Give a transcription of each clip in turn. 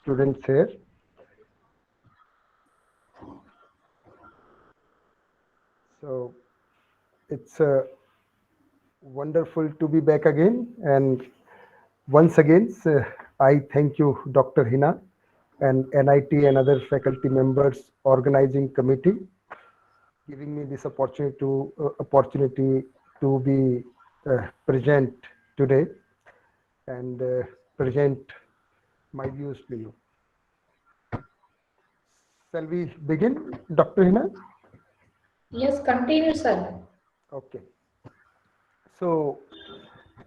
students here. So it's wonderful to be back again. And once again, I thank you, Dr. Hina, and NIT and other faculty members organizing committee, giving me this opportunity to be present today and present my views to you. Shall we begin, Dr. Hina? Yes, continue, sir. Okay. So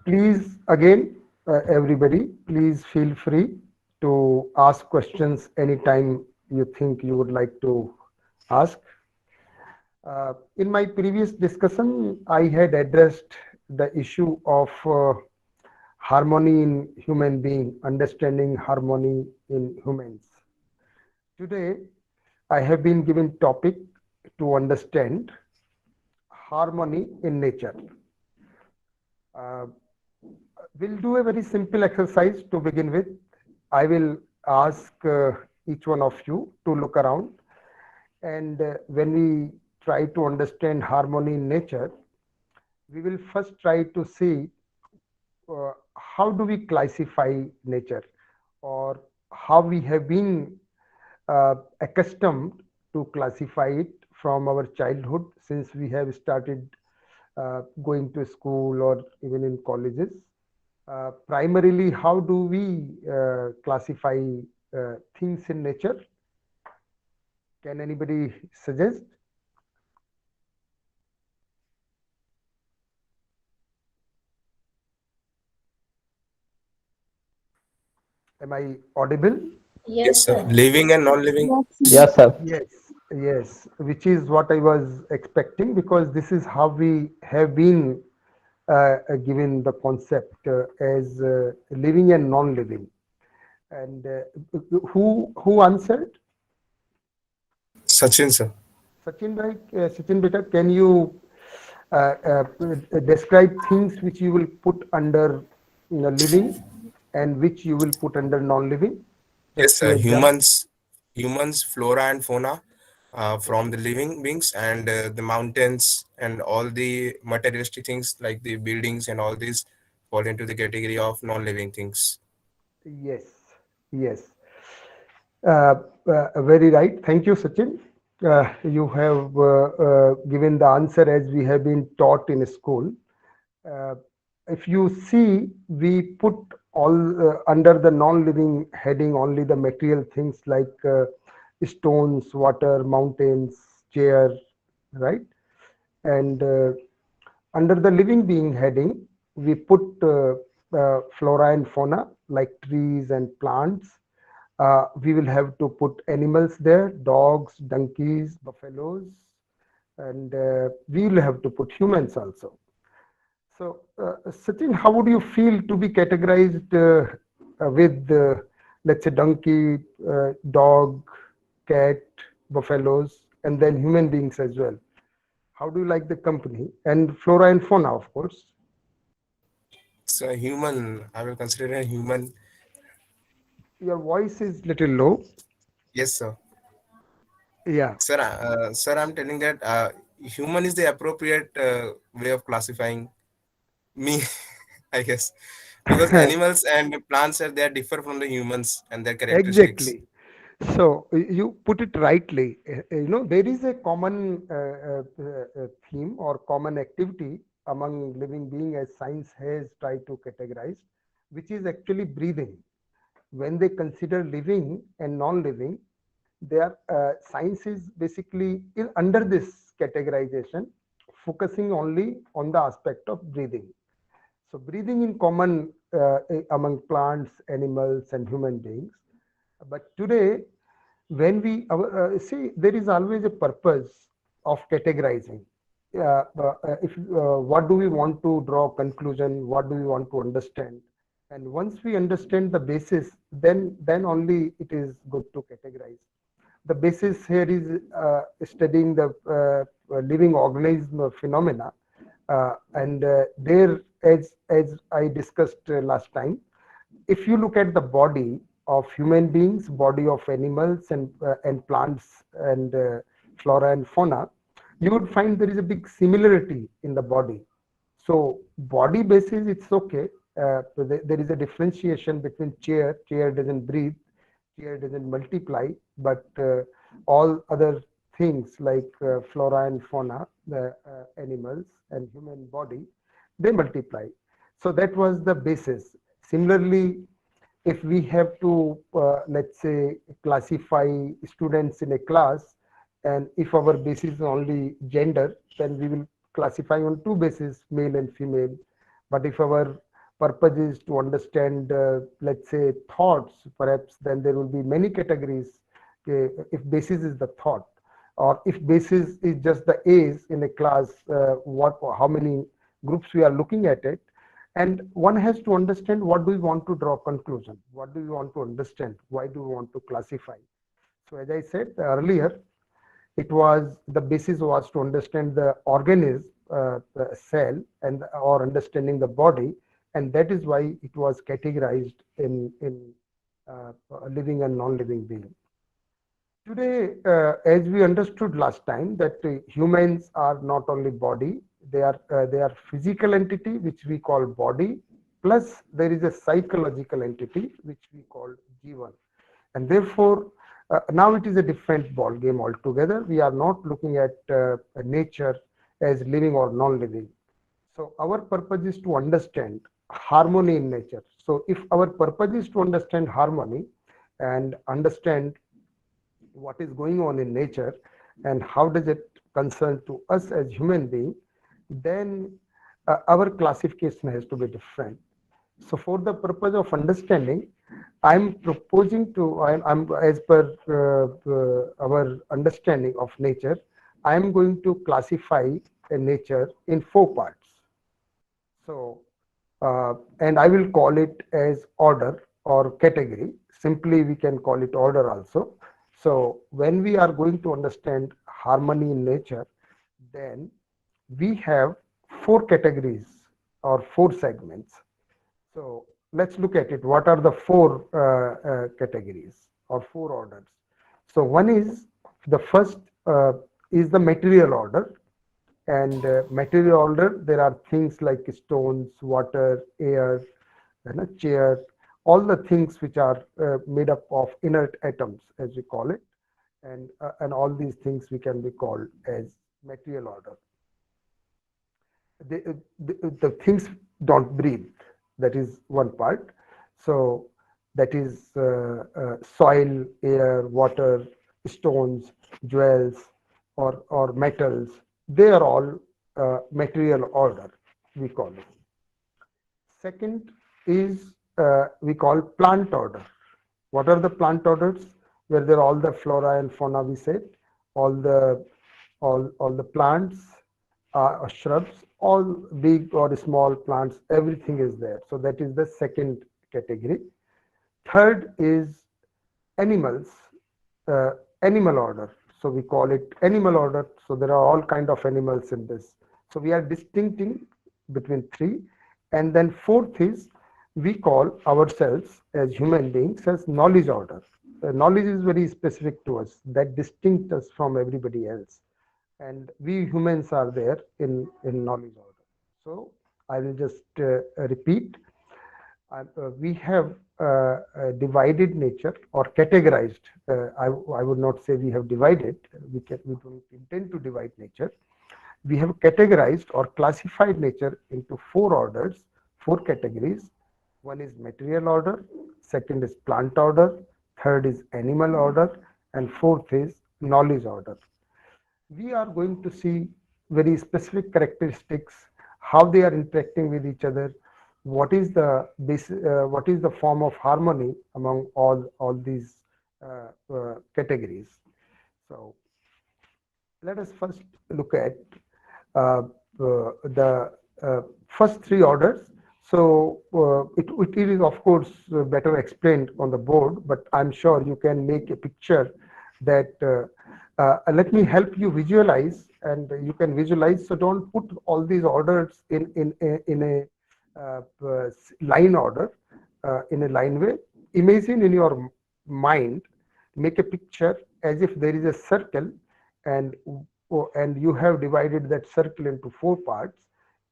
please, again, everybody, please feel free to ask questions anytime you think you would like to ask. In my previous discussion, I had addressed the issue of harmony in human being, understanding harmony in humans. Today, I have been given topic to understand harmony in nature. Uh, we'll do a very simple exercise to begin with. I will ask each one of you to look around, and when we try to understand harmony in nature, we will first try to see how do we classify nature, or how we have been accustomed to classify it from our childhood, since we have started going to school or even in colleges. Primarily, how do we classify things in nature? Can anybody suggest? Am I audible? Yes, Yes, sir. sir. Living and non-living. Yes, sir. Yes, yes, which is what I was expecting, because this is how we have been given the concept as living and non-living. And who answered? Sachin, sir. Sachin, right? Sachin, beta, can you describe things which you will put under living and which you will put under non-living? Yes, Just sir. few examples. Humans, flora and fauna from the living beings, and the mountains and all the materialistic things like the buildings and all these fall into the category of non-living things. Yes, yes. Very right. Thank you, Sachin. You have given the answer as we have been taught in school. Uh, if you see, we put all under the non-living heading only the material things like stones, water, mountains, chair, right? And under the living being heading, we put flora and fauna like trees and plants. We will have to put animals there, dogs, donkeys, buffaloes, and we will have to put humans also. So, Sachin, how would you feel to be categorized with, let's say, donkey, dog, cat, buffaloes, and then human beings as well? How do you like the company? And flora and fauna, of course. So human, I will consider a human. Your voice is little low. Yes, sir. Yeah. Sir, I'm telling that human is the appropriate way of classifying me, I guess, because animals and plants are they are differ from the humans and their characteristics. Exactly. So you put it rightly. There is a common theme or common activity among living being, as science has tried to categorize, which is actually breathing. When they consider living and non-living, their science is basically under this categorization, focusing only on the aspect of breathing. So breathing in common among plants, animals, and human beings. But today, when we see, there is always a purpose of categorizing. If what do we want to draw conclusion? What do we want to understand? And once we understand the basis, then only it is good to categorize. The basis here is studying the living organism phenomena, and there, as I discussed last time, if you look at the body of human beings, body of animals and plants and flora and fauna, you would find there is a big similarity in the body. So body basis, it's okay. There is a differentiation between chair. Chair doesn't breathe, chair doesn't multiply, but all other things like flora and fauna, the animals and human body, they multiply. So that was the basis. Similarly, if we have to, let's say, classify students in a class, and if our basis is only gender, then we will classify on two bases, male and female. But if our purpose is to understand, let's say, thoughts, perhaps then there will be many categories. If basis is the thought, or if basis is just the age in a class, how many groups we are looking at it, and one has to understand what do we want to draw conclusion, what do we want to understand, why do we want to classify. So as I said earlier, it was the basis was to understand the organism, the cell, and or understanding the body, and that is why it was categorized in living and non-living being. Today, as we understood last time, that humans are not only body, they are physical entity which we call body, plus there is a psychological entity which we call jivan, and therefore now it is a different ball game altogether. We are not looking at nature as living or non-living. So our purpose is to understand harmony in nature. So if our purpose is to understand harmony and understand what is going on in nature and how does it concern to us as human being, then our classification has to be different. So for the purpose of understanding, I'm proposing to, I'm as per our understanding of nature, I'm going to classify a nature in four parts. So, and I will call it as order or category. Simply, we can call it order also. So when we are going to understand harmony in nature, then we have four categories or four segments. So let's look at it. What are the four categories or four orders? So one is the first is the material order, and material order, there are things like stones, water, air, and a chair, all the things which are made up of inert atoms, as we call it, and all these things we can be called as material order. The things don't breathe. That is one part. So that is soil, air, water, stones, jewels, or metals. They are all material order, we call it. Second is we call plant order. What are the plant orders? Where there are all the flora and fauna, we said, all the plants, shrubs, all big or small plants, everything is there. So that is the second category. Third is animals, animal order. So we call it animal order. So there are all kind of animals in this. So we are distincting between three. And then fourth is we call ourselves as human beings as knowledge order. Knowledge is very specific to us, that distinct us from everybody else. And we humans are there in knowledge order. So I will just repeat. We have divided nature or categorized. I would not say we have divided. We don't intend to divide nature. We have categorized or classified nature into four orders, four categories. One is material order, second is plant order, third is animal order, and fourth is knowledge order. We are going to see very specific characteristics, how they are interacting with each other, what is the what is the form of harmony among all these categories. So let us first look at the first three orders. So it is of course better explained on the board, but I'm sure you can make a picture that let me help you visualize, and you can visualize. So don't put all these orders in a line order, in a line way. imagine in your mind, make a picture as if there is a circle, and you have divided that circle into four parts,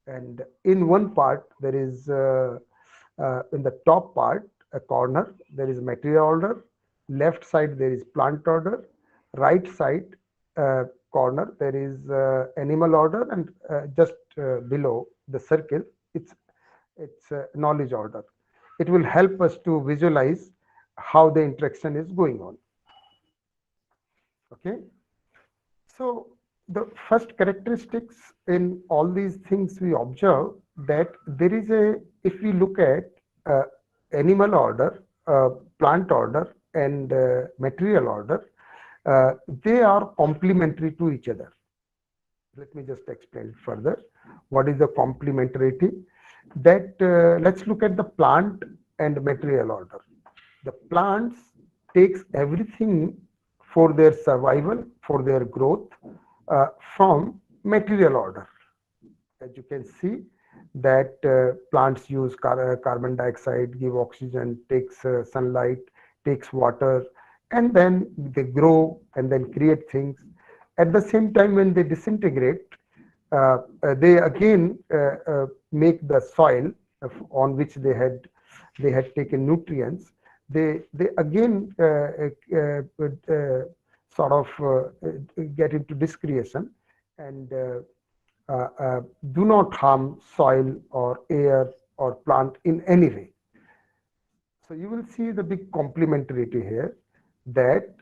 and in one part there is in the top part a corner there is material order, left side there is plant order, right side corner there is animal order, and just below the circle it's knowledge order. It will help us to visualize how the interaction is going on. Okay. So the first characteristics in all these things we observe that there is a, if we look at uh, animal order, plant order, and material order, they are complementary to each other. Let me just explain further. What is the complementarity? That let's look at the plant and material order. The plants takes everything for their survival, for their growth, from material order. As you can see, that plants use carbon dioxide, give oxygen, takes sunlight, takes water, and then they grow and then create things. At the same time, when they disintegrate, they again make the soil on which they had taken nutrients. They again sort of get into discretion and do not harm soil or air or plant in any way. So you will see the big complementarity here, that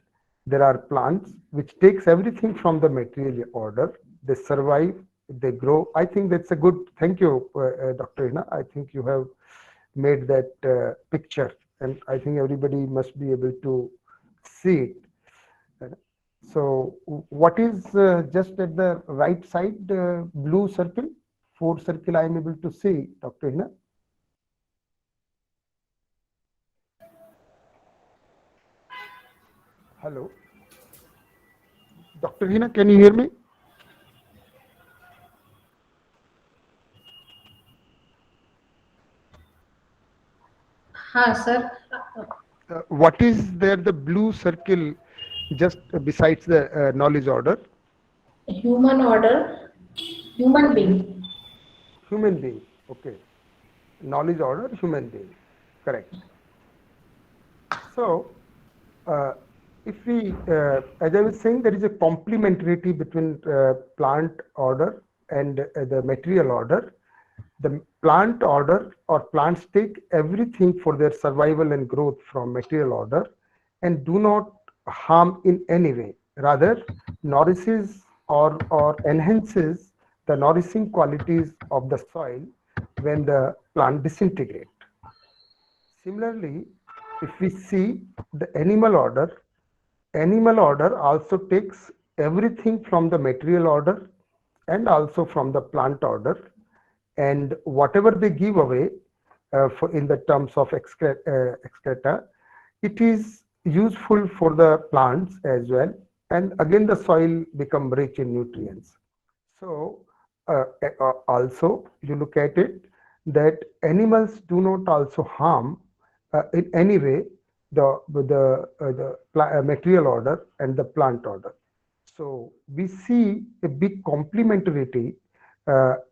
there are plants which takes everything from the material order. They survive, they grow. I think that's a good, thank you, Dr. Hina. I think you have made that picture, and I think everybody must be able to see it. So what is just at the right side, blue circle, four circle I am able to see, Dr. Hina? Hello. Dr. Hina, can you hear me? हाँ sir. What is there, the blue circle just besides the knowledge order? Human order, human being. Human being. Okay. Knowledge order, human being. Correct. So, if we, as I was saying, there is a complementarity between plant order and the material order. The plant order or plants take everything for their survival and growth from material order and do not harm in any way. Rather, nourishes or enhances the nourishing qualities of the soil when the plant disintegrate. Similarly, if we see the animal order also takes everything from the material order and also from the plant order, and whatever they give away in the terms of excreta, it is useful for the plants as well, and again the soil become rich in nutrients. So also you look at it that animals do not also harm in any way the material order and the plant order. So we see a big complementarity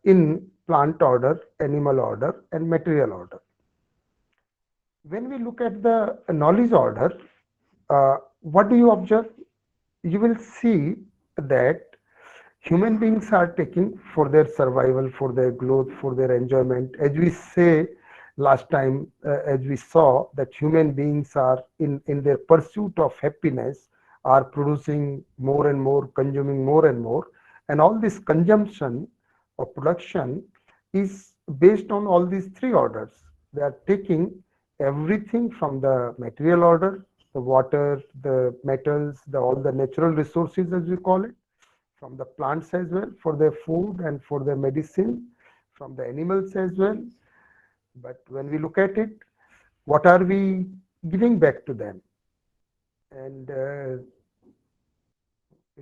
in plant order, animal order, and material order. When we look at the knowledge order, what do you observe? You will see that human beings are taking for their survival, for their growth, for their enjoyment. As we say last time, as we saw, that human beings are in their pursuit of happiness, are producing more and more, consuming more and more. And all this consumption or production is based on all these three orders. They are taking everything from the material order, the water, the metals, all the natural resources, as we call it, from the plants as well for their food and for their medicine, from the animals as well. But when we look at it, what are we giving back to them? And it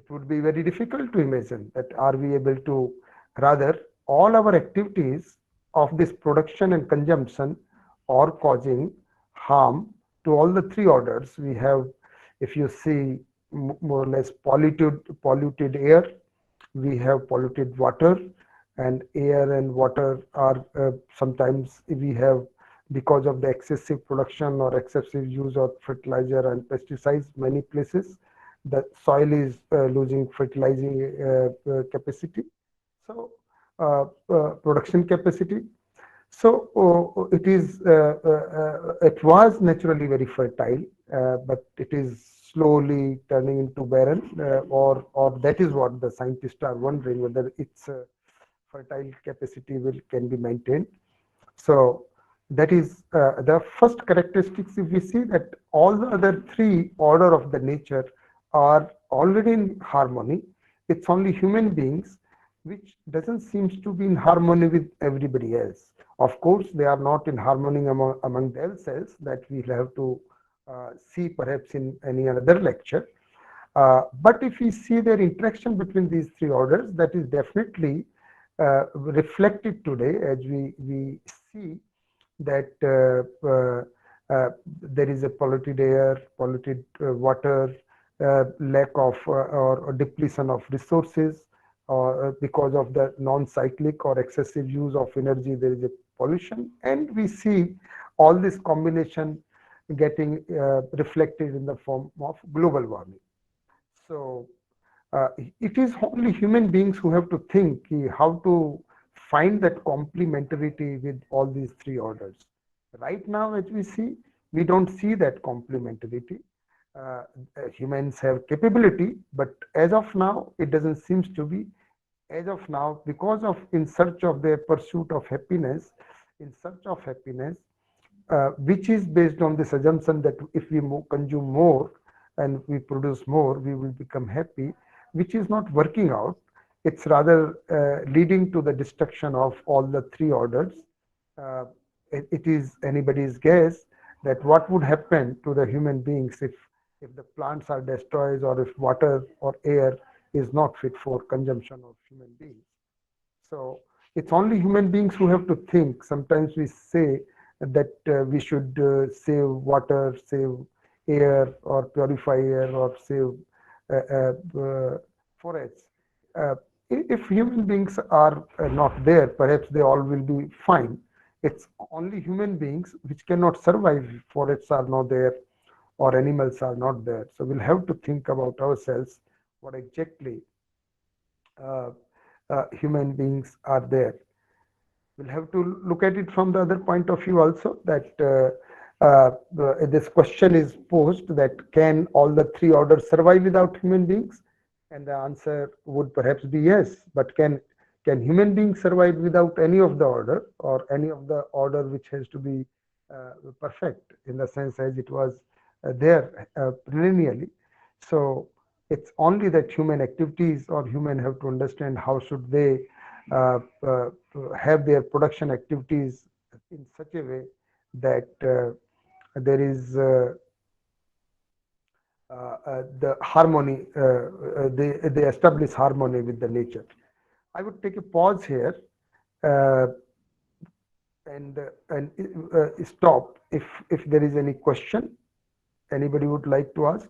would be very difficult to imagine that are we able to, rather all our activities of this production and consumption are causing harm to all the three orders, we have, if you see, more or less polluted air, we have polluted water, and air and water are sometimes we have, because of the excessive production or excessive use of fertilizer and pesticides, many places the soil is losing fertilizing capacity. So production capacity. So it was naturally very fertile, but it is slowly turning into barren, or that is what the scientists are wondering, whether its fertile capacity can be maintained. So that is the first characteristics. If we see that all the other three order of the nature are already in harmony, it's only human beings which doesn't seems to be in harmony with everybody else. Of course, they are not in harmony among themselves. That we'll have to see perhaps in any other lecture. But if we see their interaction between these three orders, that is definitely reflected today, as we see that there is a polluted air, polluted water, lack of or depletion of resources, or because of the non-cyclic or excessive use of energy, there is a pollution, and we see all this combination getting reflected in the form of global warming. So it is only human beings who have to think how to find that complementarity with all these three orders. Right now, as we see, we don't see that complementarity. Humans have capability, but as of now, it doesn't seem to be. As of now, because of in search of their pursuit of happiness, in search of happiness, which is based on this assumption that if we consume more and we produce more, we will become happy, which is not working out. It's rather leading to the destruction of all the three orders. It is anybody's guess that what would happen to the human beings if the plants are destroyed, or if water or air is not fit for consumption of human beings. So it's only human beings who have to think. Sometimes we say that we should save water, save air, or purify air, or save forests. If human beings are not there, perhaps they all will be fine. It's only human beings which cannot survive if forests are not there or animals are not there. So we'll have to think about ourselves what exactly human beings are there. We'll have to look at it from the other point of view also, that this question is posed, that can all the three orders survive without human beings? And the answer would perhaps be yes. But can human beings survive without any of the order, or any of the order which has to be perfect in the sense as it was there perennially? So it's only that human activities, or human have to understand how should they have their production activities in such a way that there is the harmony, they establish harmony with the nature. I would take a pause here uh, and stop if there is any question anybody would like to ask.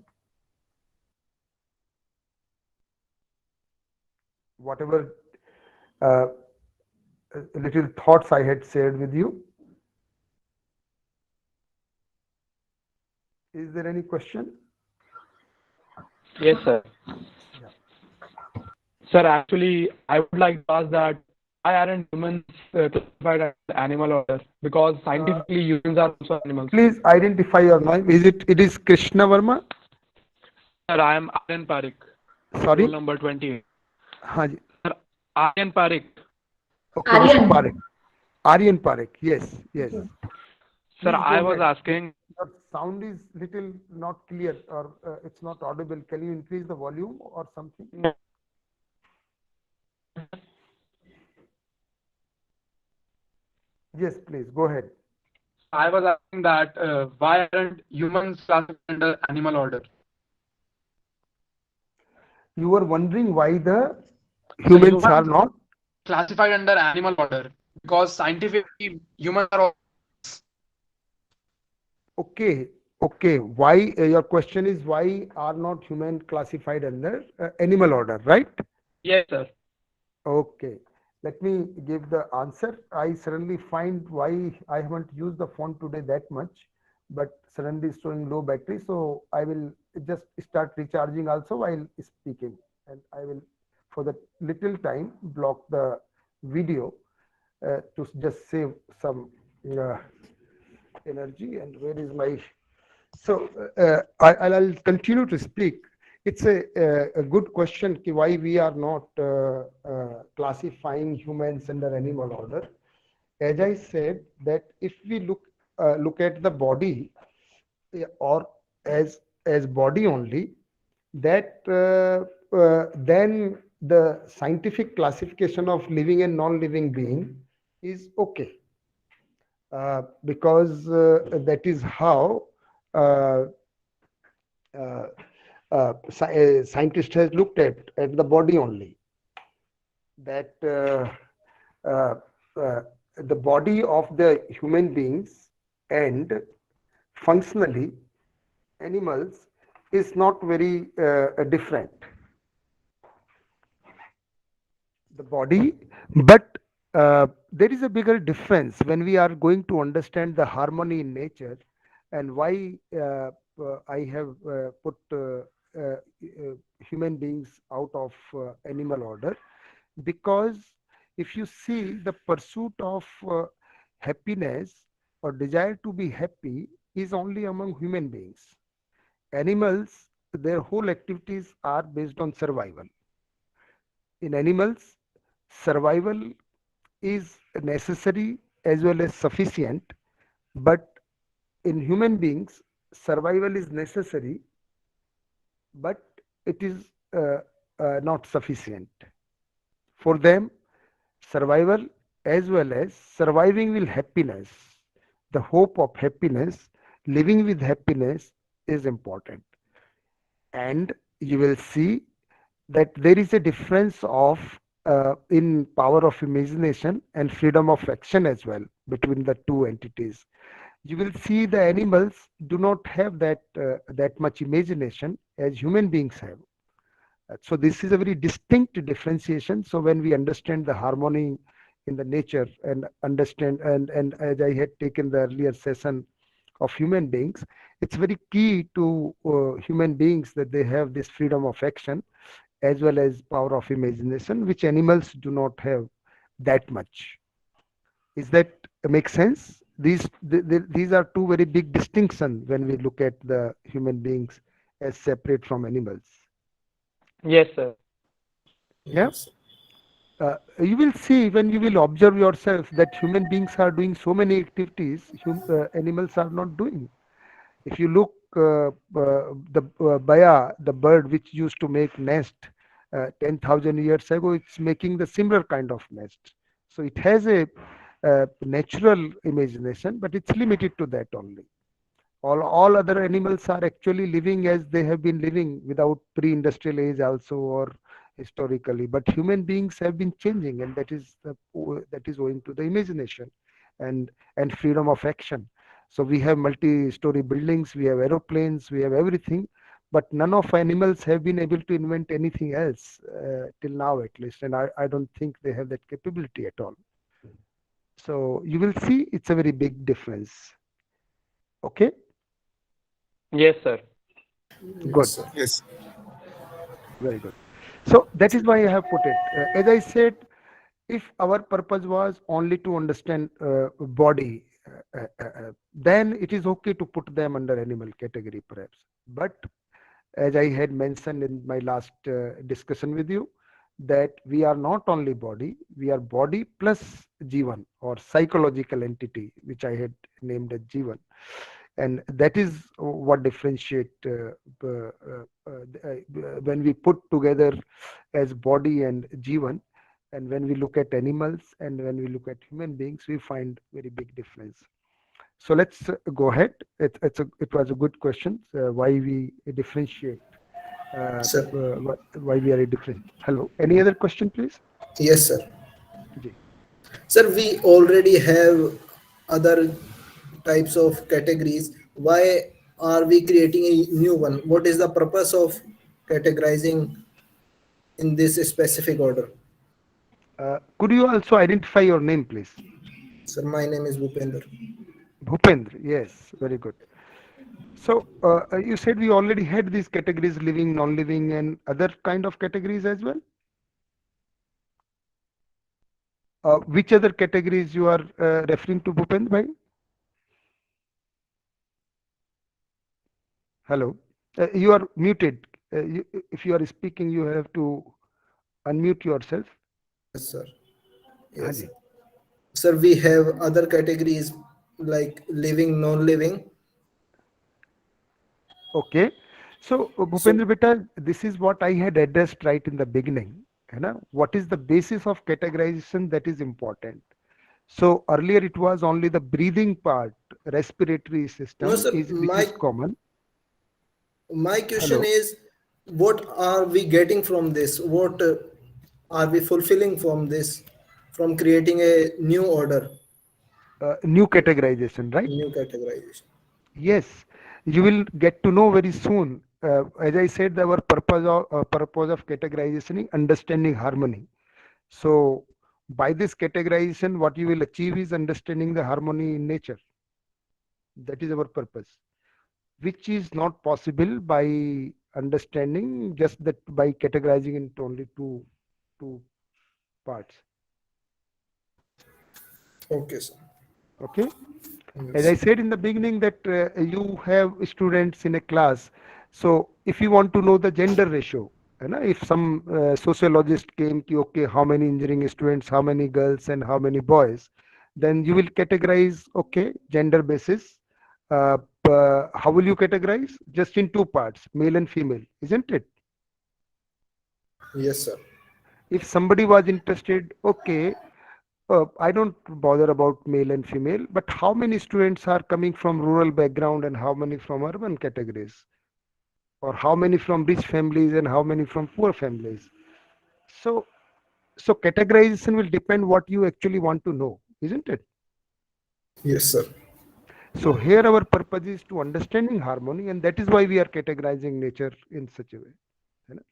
Whatever little thoughts I had shared with you. Is there any question? Yes, sir. Yeah. Sir, actually, I would like to ask that why aren't humans classified as animal order? Because scientifically, humans are also animals. Please identify your name. It is Krishna Verma? Sir, I am Aryan Parik. Sorry? Roll number 28. Haan ji. Sir, Aryan Parik. Okay, Mr. Aryan. Parekh. Aryan Parekh. Yes, yes. Sir, Please I go was ahead. asking, Your sound is little not clear, or it's not audible. Can you increase the volume or something? Yes, please go ahead. I was asking that why aren't humans classified under animal order? You were wondering why the humans are not. Classified under animal order because scientifically humans are all. Okay, Okay, why your question is why are not human classified under animal order, right? Yes, sir. Okay, let me give the answer. I suddenly find why I haven't used the phone today that much, but suddenly it's showing low battery. So I will just start recharging also while speaking, and I will, for the little time, block the video to just save some uh, energy. And where is my? So I'll continue to speak. It's a good question ki why we are not classifying humans under animal order. As I said, that if we look at the body or as body only, that then the scientific classification of living and non-living being is okay, because that is how uh, uh, scientist has looked at the body only, that uh, uh, the body of the human beings and functionally animals is not very different, the body, but there is a bigger difference when we are going to understand the harmony in nature. And why I have put human beings out of animal order, because if you see the pursuit of happiness or desire to be happy is only among human beings. Animals, their whole activities are based on survival. In animals, survival is necessary as well as sufficient, but in human beings, survival is necessary, but it is not sufficient. For them, survival as well as surviving with happiness, the hope of happiness, living with happiness is important. And you will see that there is a difference of in power of imagination and freedom of action as well between the two entities. You will see the animals do not have that much imagination as human beings have. So this is a very distinct differentiation. So when we understand the harmony in the nature and understand, and as I had taken the earlier session of human beings, it's very key to human beings that they have this freedom of action as well as power of imagination, which animals do not have that much. Is that make sense? These are two very big distinctions when we look at the human beings as separate from animals. Yes, sir. Yeah. You will see when you will observe yourself that human beings are doing so many activities animals are not doing. If you look the baya, the bird which used to make nest 10,000 years ago, it's making the similar kind of nest. So it has a natural imagination, but it's limited to that only. All other animals are actually living as they have been living without pre-industrial age also, or historically. But human beings have been changing, and that is owing to the imagination and freedom of action. So we have multi-story buildings, we have aeroplanes, we have everything, but none of animals have been able to invent anything else till now, at least. And I don't think they have that capability at all. So you will see it's a very big difference. Okay, Yes, sir. good. Yes, sir. Yes. Very good. So that is why I have put it. As I said, if our purpose was only to understand body, then it is okay to put them under animal category, perhaps. But as I had mentioned in my last discussion with you, that we are not only body, we are body plus Jivan, or psychological entity, which I had named as Jivan. And that is what differentiate when we put together as body and Jivan, and when we look at animals and when we look at human beings, we find very big difference. So let's go ahead. It was a good question. Why we differentiate? Sir. Why we are different? Hello. Any other question, please? Yes, sir. Ji. Sir, we already have other types of categories. Why are we creating a new one? What is the purpose of categorizing in this specific order? Could you also identify your name, please? Sir, my name is Bhupender. Bhupendra. Yes, very good. So you said we already had these categories: living, non-living, and other kind of categories as well. Which other categories you are referring to, Bhupendra bhai? Hello, you are muted. If you are speaking, you have to unmute yourself. Yes, sir. हाँ Yes, जी. sir. Sir, we have other categories like living, non-living. Okay. So, So, Bhupendra Beta, this is what I had addressed right in the beginning. You know, what is the basis of categorization that is important? So earlier it was only the breathing part, respiratory no, system sir. is which is common. My question Hello. is, what are we getting from this? What are we fulfilling from this? From creating a new order, New categorization, right? new categorization. Yes, you will get to know very soon. As I said, our purpose of categorization is understanding harmony. So by this categorization, what you will achieve is understanding the harmony in nature. That is our purpose, which is not possible by understanding just that by categorizing into only two parts. Okay, sir. Okay. As I Yes. said in the beginning that you have students in a class. So if you want to know the gender ratio, you know, if some sociologist came to, okay, how many engineering students, how many girls and how many boys, then you will categorize, okay, gender basis. How will you categorize? Just in two parts, male and female, isn't it? Yes, sir. If somebody was interested, okay, I don't bother about male and female, but how many students are coming from rural background and how many from urban categories? Or how many from rich families and how many from poor families? So, so categorization will depend what you actually want to know, isn't it? Yes, sir. So here our purpose is to understanding harmony, and that is why we are categorizing nature in such a way. You know?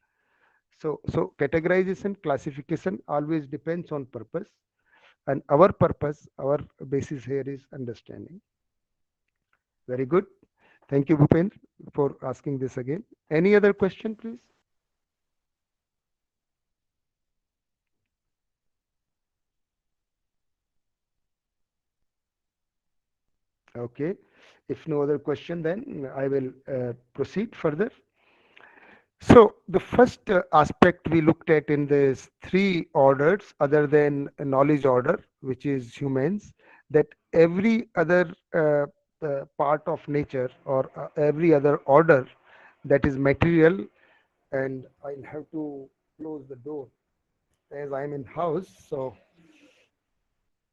So categorization, classification always depends on purpose, and our purpose, our basis here is understanding. Very good. Thank you, Bhupendra, for asking this again. Any other question, please? Okay. If no other question, then I will proceed further. So the first aspect we looked at in these three orders, other than a knowledge order, which is humans, that every other part of nature or every other order that is material, and I'll have to close the door as I'm in house. So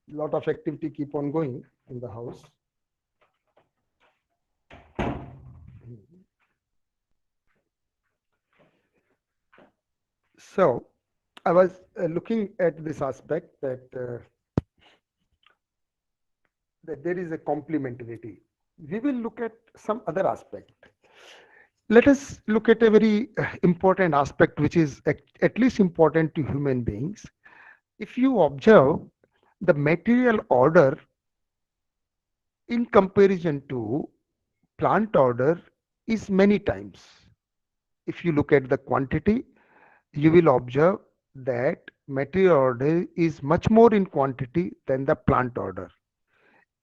lot of activity keep on going in the house. So I was looking at this aspect that there is a complementarity. We will look at some other aspect. Let us look at a very important aspect, which is at least important to human beings. If you observe the material order in comparison to plant order is many times. If you look at the quantity, you will observe that material order is much more in quantity than the plant order.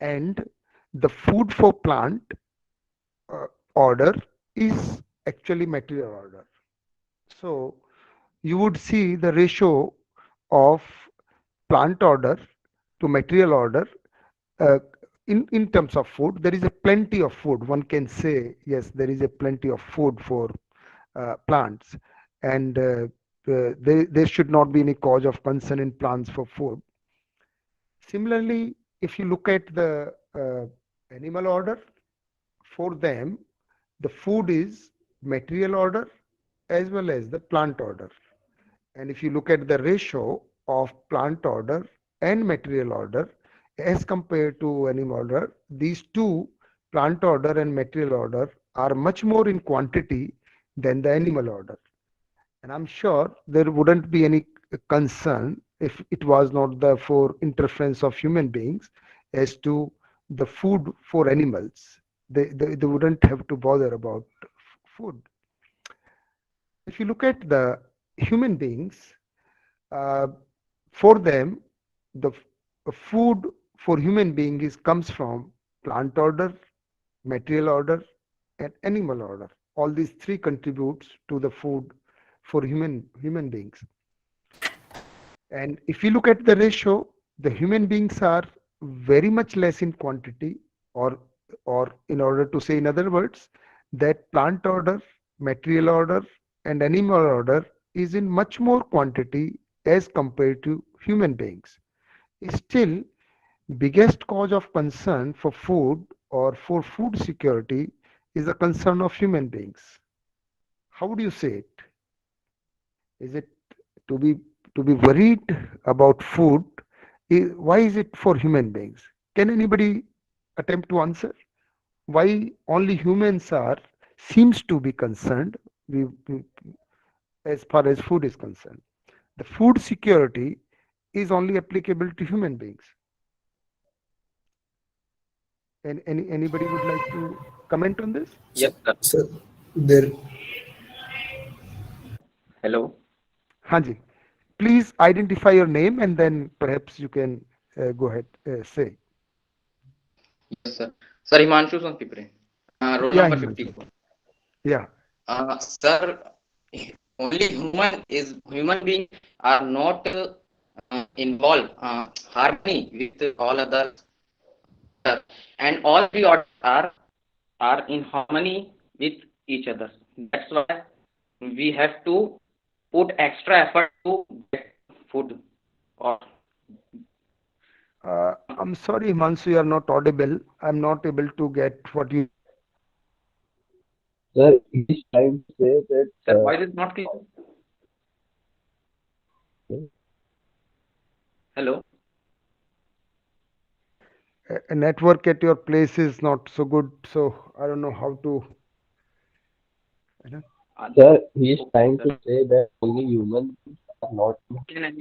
And the food for plant order is actually material order. So you would see the ratio of plant order to material order uh, in terms of food. There is a plenty of food. One can say, yes, there is a plenty of food for plants, and there should not be any cause of concern in plants for food. Similarly, if you look at the animal order, for them, the food is material order as well as the plant order. And if you look at the ratio of plant order and material order as compared to animal order, these two plant order and material order are much more in quantity than the animal order. And I'm sure there wouldn't be any concern if it was not the for interference of human beings as to the food for animals. They wouldn't have to bother about food. If you look at the human beings, uh, for them, the food for human being is comes from plant order, material order, and animal order. All these three contributes to the food for human beings. And if you look at the ratio, the human beings are very much less in quantity, or in order to say in other words, that plant order, material order, and animal order is in much more quantity as compared to human beings. Still, biggest cause of concern for food or for food security is a concern of human beings. How would you say it? Is it to be worried about food? Why is it for human beings? Can anybody attempt to answer? Why only humans are seems to be concerned as far as food is concerned? The food security is only applicable to human beings. And anybody would like to comment on this? Yes, sir. So there, Hello. Hanji, please identify your name and then perhaps you can go ahead say. Yes, sir. Sir, Himanshu Sonpipre. Roll Yeah, number Himanshu. 54. Yeah. Sir, only human beings are not involved harmony with all others, and all three orders are in harmony with each other. That's why we have to put extra effort to get food. Or I'm sorry, Himanshu, you are not audible. I'm not able to get what you. Sir, he's trying to say that sir, why is it not clear? Hello. Network at your place is not so good, so I don't know how to. sir, he's trying to say that only humans are not Can and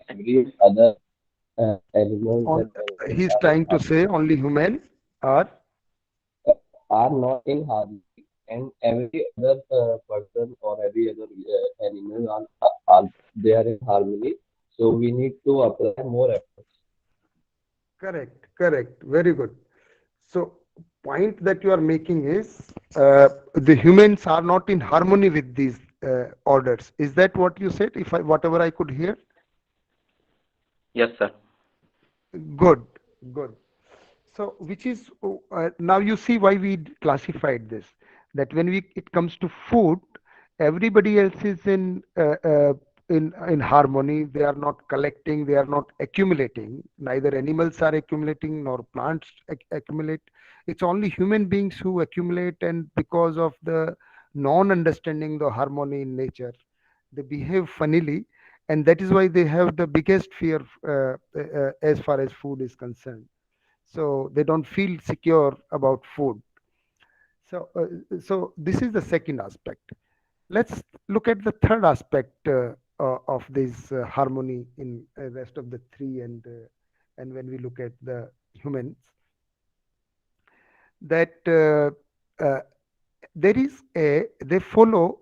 every other animals On, and he's trying to say only human are not in harmony, and every other person or every other animal are they are in harmony. So we need to apply more efforts. correct. Very good. So point that you are making is the humans are not in harmony with these orders. Is that what you said? If whatever I could hear. Yes, sir. Good. So which is now you see why we classified this. That when it comes to food, everybody else is in harmony. They are not collecting. They are not accumulating. Neither animals are accumulating nor plants accumulate. It's only human beings who accumulate, and because of the non-understanding the harmony in nature, they behave funnily, and that is why they have the biggest fear as far as food is concerned. So they don't feel secure about food. So this is the second aspect. Let's look at the third aspect of this harmony in rest of the three, and when we look at the humans, that they follow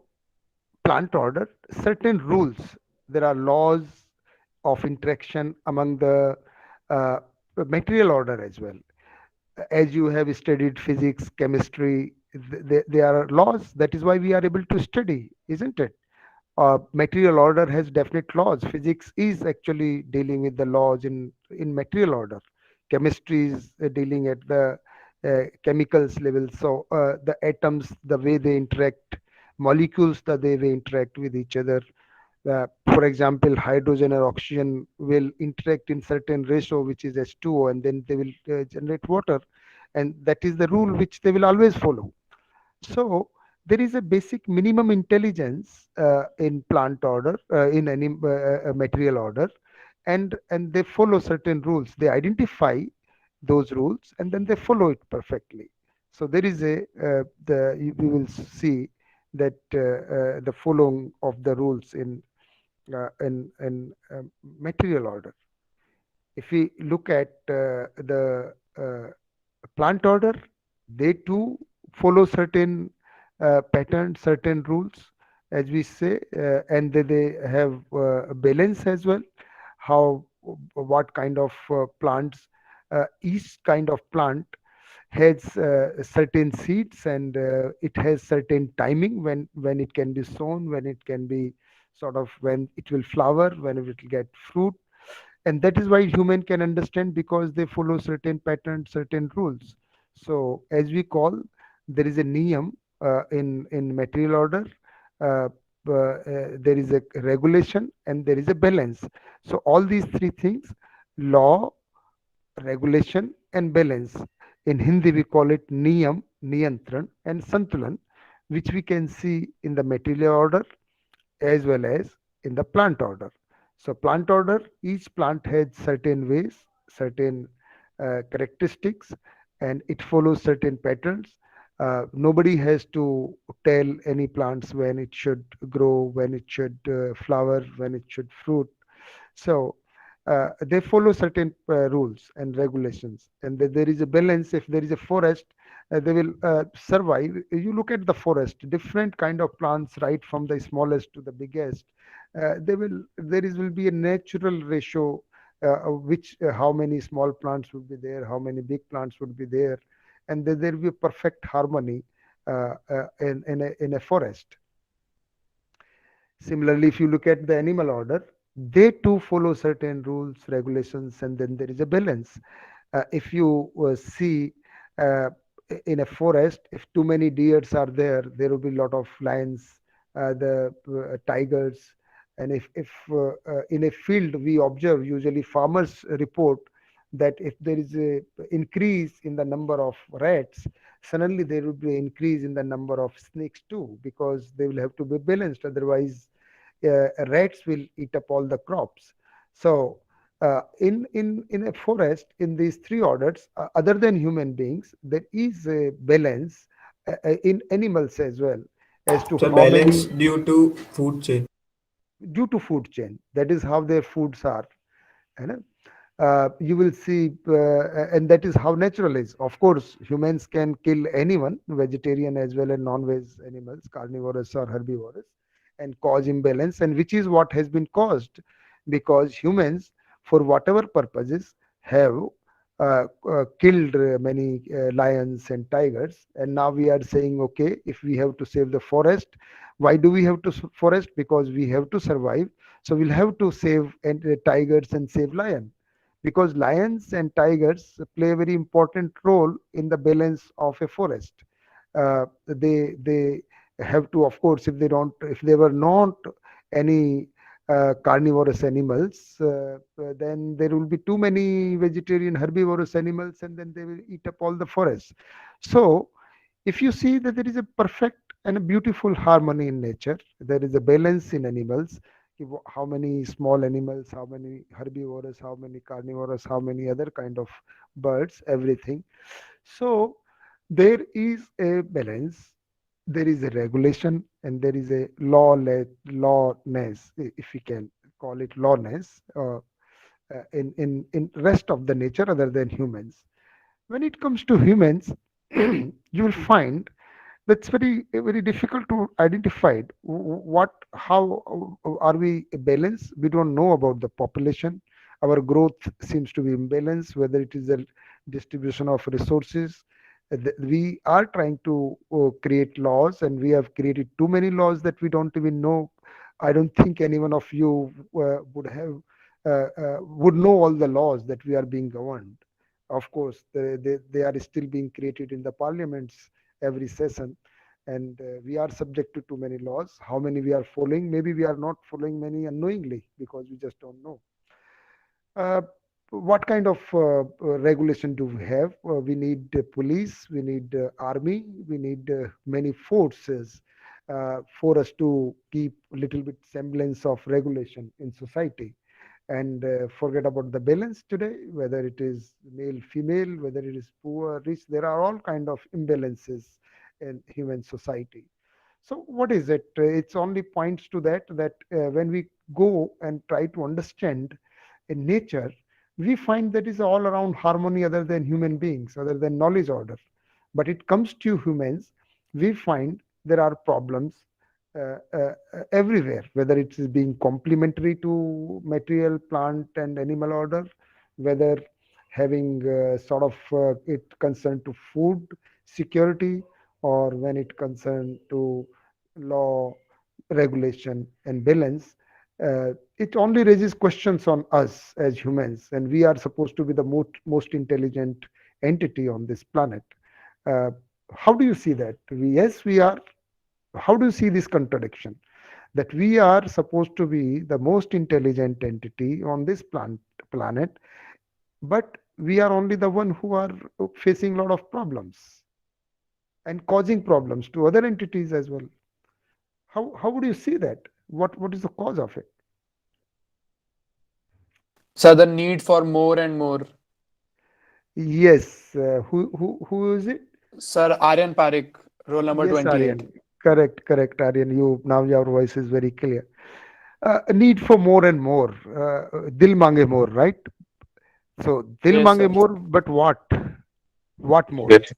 plant order certain rules. There are laws of interaction among the material order as well. As you have studied physics, chemistry, there are laws. That is why we are able to study, isn't it? Material order has definite laws. Physics is actually dealing with the laws in material order. Chemistry is dealing at the chemicals level. So the atoms, the way they interact, molecules, the way they interact with each other. For example, hydrogen or oxygen will interact in certain ratio, which is H2O, and then they will generate water. And that is the rule which they will always follow. So there is a basic minimum intelligence in plant order, in any material order, and they follow certain rules. They identify those rules and then they follow it perfectly. So there is we will see that the following of the rules in material order. If we look at the plant order, they too follow certain patterns, certain rules, as we say, and they have a balance as well. How, what kind of plants, each kind of plant has certain seeds, and it has certain timing when it can be sown, when it can be sort of, when it will flower, when it will get fruit. And that is why human can understand, because they follow certain patterns, certain rules. So as we call, there is a niyam in material order, uh, there is a regulation, and there is a balance. So all these three things, law, regulation, and balance, in Hindi we call it niyam, niyantran, and santulan, which we can see in the material order as well as in the plant order. So plant order, each plant has certain ways, certain characteristics, and it follows certain patterns. Nobody has to tell any plants when it should grow, when it should flower, when it should fruit. So they follow certain rules and regulations, and there is a balance. If there is a forest, they will survive. You look at the forest, different kind of plants, right from the smallest to the biggest. Will be a natural ratio, which how many small plants would be there, how many big plants would be there, and there will be a perfect harmony in a forest. Similarly, if you look at the animal order, they too follow certain rules, regulations, and then there is a balance. If you see uh, in a forest, if too many deers are there, there will be a lot of lions, the tigers. And if in a field we observe, usually farmers report that if there is a increase in the number of rats, suddenly there will be an increase in the number of snakes too, because they will have to be balanced. Otherwise, rats will eat up all the crops. So in a forest, in these three orders, other than human beings, there is a balance in animals as well, as to So how balance many, due to food chain. due to food chain. That is how their foods are. You know? You will see, and that is how natural is. Of course, humans can kill anyone, vegetarian as well as non-veg animals, carnivorous or herbivorous, and cause imbalance, and which is what has been caused, because humans, for whatever purposes, have killed many lions and tigers, and now we are saying, okay, if we have to save the forest, why do we have to forest? Because we have to survive, so we'll have to save tigers and save lion, because lions and tigers play a very important role in the balance of a forest. They have to, of course, if they were not any carnivorous animals, then there will be too many vegetarian herbivorous animals, and then they will eat up all the forests. So if you see that there is a perfect and a beautiful harmony in nature, there is a balance in animals. How many small animals, how many herbivorous, how many carnivorous, how many other kind of birds, everything. So there is a balance, there is a regulation, and there is a lawness, if we can call it lawness, in rest of the nature other than humans. When it comes to humans, you will find that's very difficult to identify what, how are we balanced. We don't know about the population. Our growth seems to be imbalanced, whether it is a distribution of resources. We are trying to create laws, and we have created too many laws that we don't even know. I don't think any one of you would know all the laws that we are being governed. Of course, they are still being created in the parliaments every session, and we are subject to too many laws. How many we are following? Maybe we are not following many unknowingly, because we just don't know. uh, what kind of regulation do we have? We need police, we need army, we need many forces for us to keep little bit semblance of regulation in society. and forget about the balance today, whether it is male, female, whether it is poor, rich. There are all kind of imbalances in human society. So what is it? It's only points to that when we go and try to understand in nature, we find that is all around harmony other than human beings, other than knowledge order. But it comes to humans, we find there are problems everywhere, whether it is being complementary to material, plant, and animal order, whether having sort of it concerned to food security, or when it concerned to law, regulation, and balance. It only raises questions on us as humans, and we are supposed to be the most intelligent entity on this planet. Uh, how do you see that? Yes, we are. How do you see this contradiction? That we are supposed to be the most intelligent entity on this planet, but we are only the one who are facing a lot of problems and causing problems to other entities as well. How would you see that? What is the cause of it? So the need for more and more. Yes, who is it? Sir, Aryan Parik, roll number Yes, 28. Aryan. Correct, Aryan. You now your voice is very clear. A need for more and more. Dil mange more, right? So dil Yes, mange sir. more, but what? What more? Yes.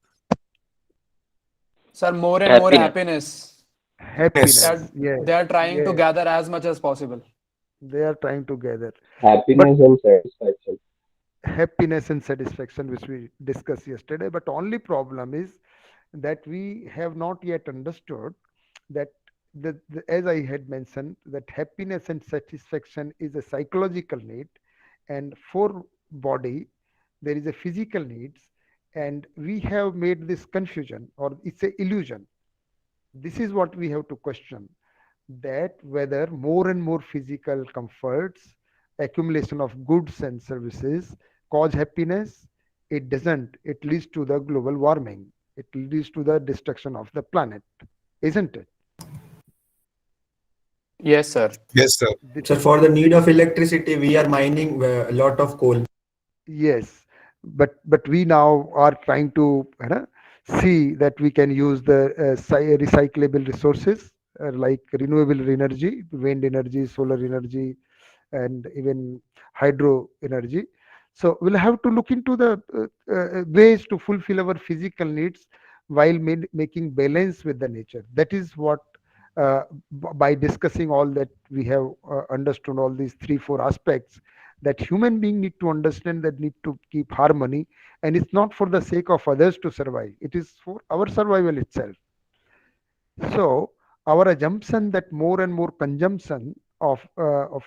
Sir, more and more Happiness. happiness. They Yes. Happiness. are Yes, they are trying to yes. gather as much as possible. They are trying to gather. But Happiness and satisfaction. happiness and satisfaction, which we discussed yesterday. But only problem is that we have not yet understood that as I had mentioned, that happiness and satisfaction is a psychological need, and for body there is a physical needs, and we have made this confusion, or it's a illusion. This is what we have to question, that whether more and more physical comforts, accumulation of goods and services cause happiness. It doesn't. It leads to the global warming. It leads to the destruction of the planet, isn't it? Yes, sir. Yes, sir. This So is for the need of electricity, we are mining a lot of coal. yes, but we now are trying to see that we can use the recyclable resources, like renewable energy, wind energy, solar energy, and even hydro energy. So we'll have to look into the ways to fulfill our physical needs while making balance with the nature. That is what, by discussing all that, we have understood all these three, four aspects, that human being need to understand, that need to keep harmony, and it's not for the sake of others to survive. It is for our survival itself. So our assumption that more and more consumption of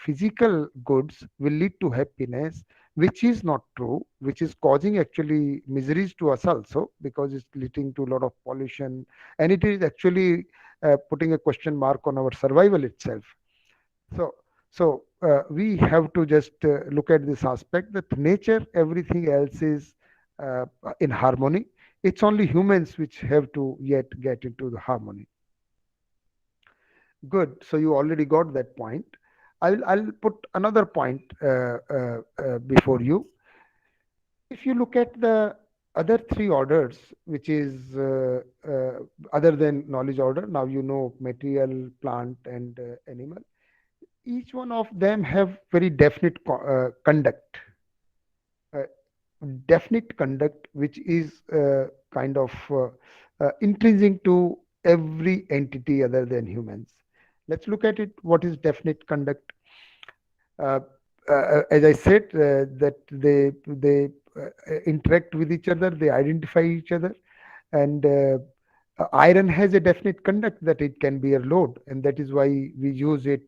physical goods will lead to happiness, which is not true, which is causing actually miseries to us also, because it's leading to a lot of pollution, and it is actually putting a question mark on our survival itself. So, we have to just look at this aspect, that nature, everything else is in harmony. It's only humans which have to yet get into the harmony. Good. So you already got that point. I'll put another point before you. If you look at the other three orders, which is other than knowledge order, now you know material, plant, and animal. Each one of them have very definite conduct, uh, definite conduct, which is kind of intrinsic to every entity other than humans. Let's look at it. What is definite conduct? Uh, as I said, that they interact with each other, they identify each other, and iron has a definite conduct, that it can bear load, and that is why we use it.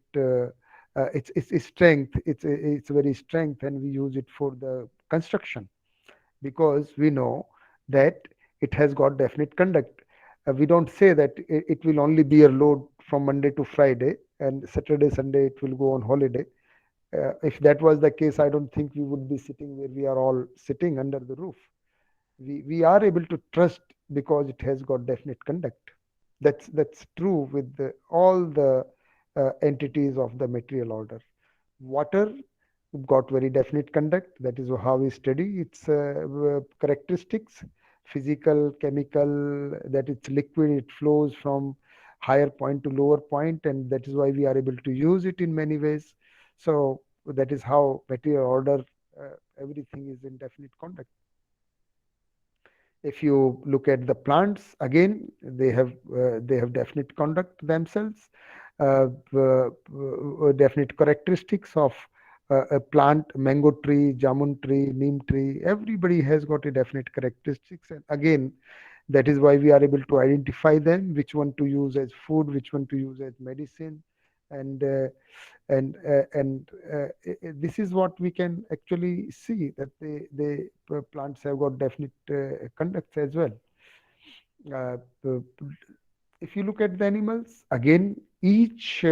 It's strength. It's very strength, and we use it for the construction, because we know that it has got definite conduct. We don't say that it will only bear load from Monday to Friday, and Saturday, Sunday it will go on holiday. If that was the case, I don't think we would be sitting where we are all sitting under the roof. We are able to trust because it has got definite conduct. That's true with all the entities of the material order. Water, got very definite conduct. That is how we study its characteristics, physical, chemical, that it's liquid, it flows from higher point to lower point, and that is why we are able to use it in many ways. So that is how material order, everything is in definite conduct. If you look at the plants, again, they have definite conduct themselves, definite characteristics of a plant, mango tree, jamun tree, neem tree. Everybody has got a definite characteristics, and again, that is why we are able to identify them, which one to use as food, which one to use as medicine, and this is what we can actually see, that the plants have got definite conducts as well. Uh, uh, if you look at the animals, again, each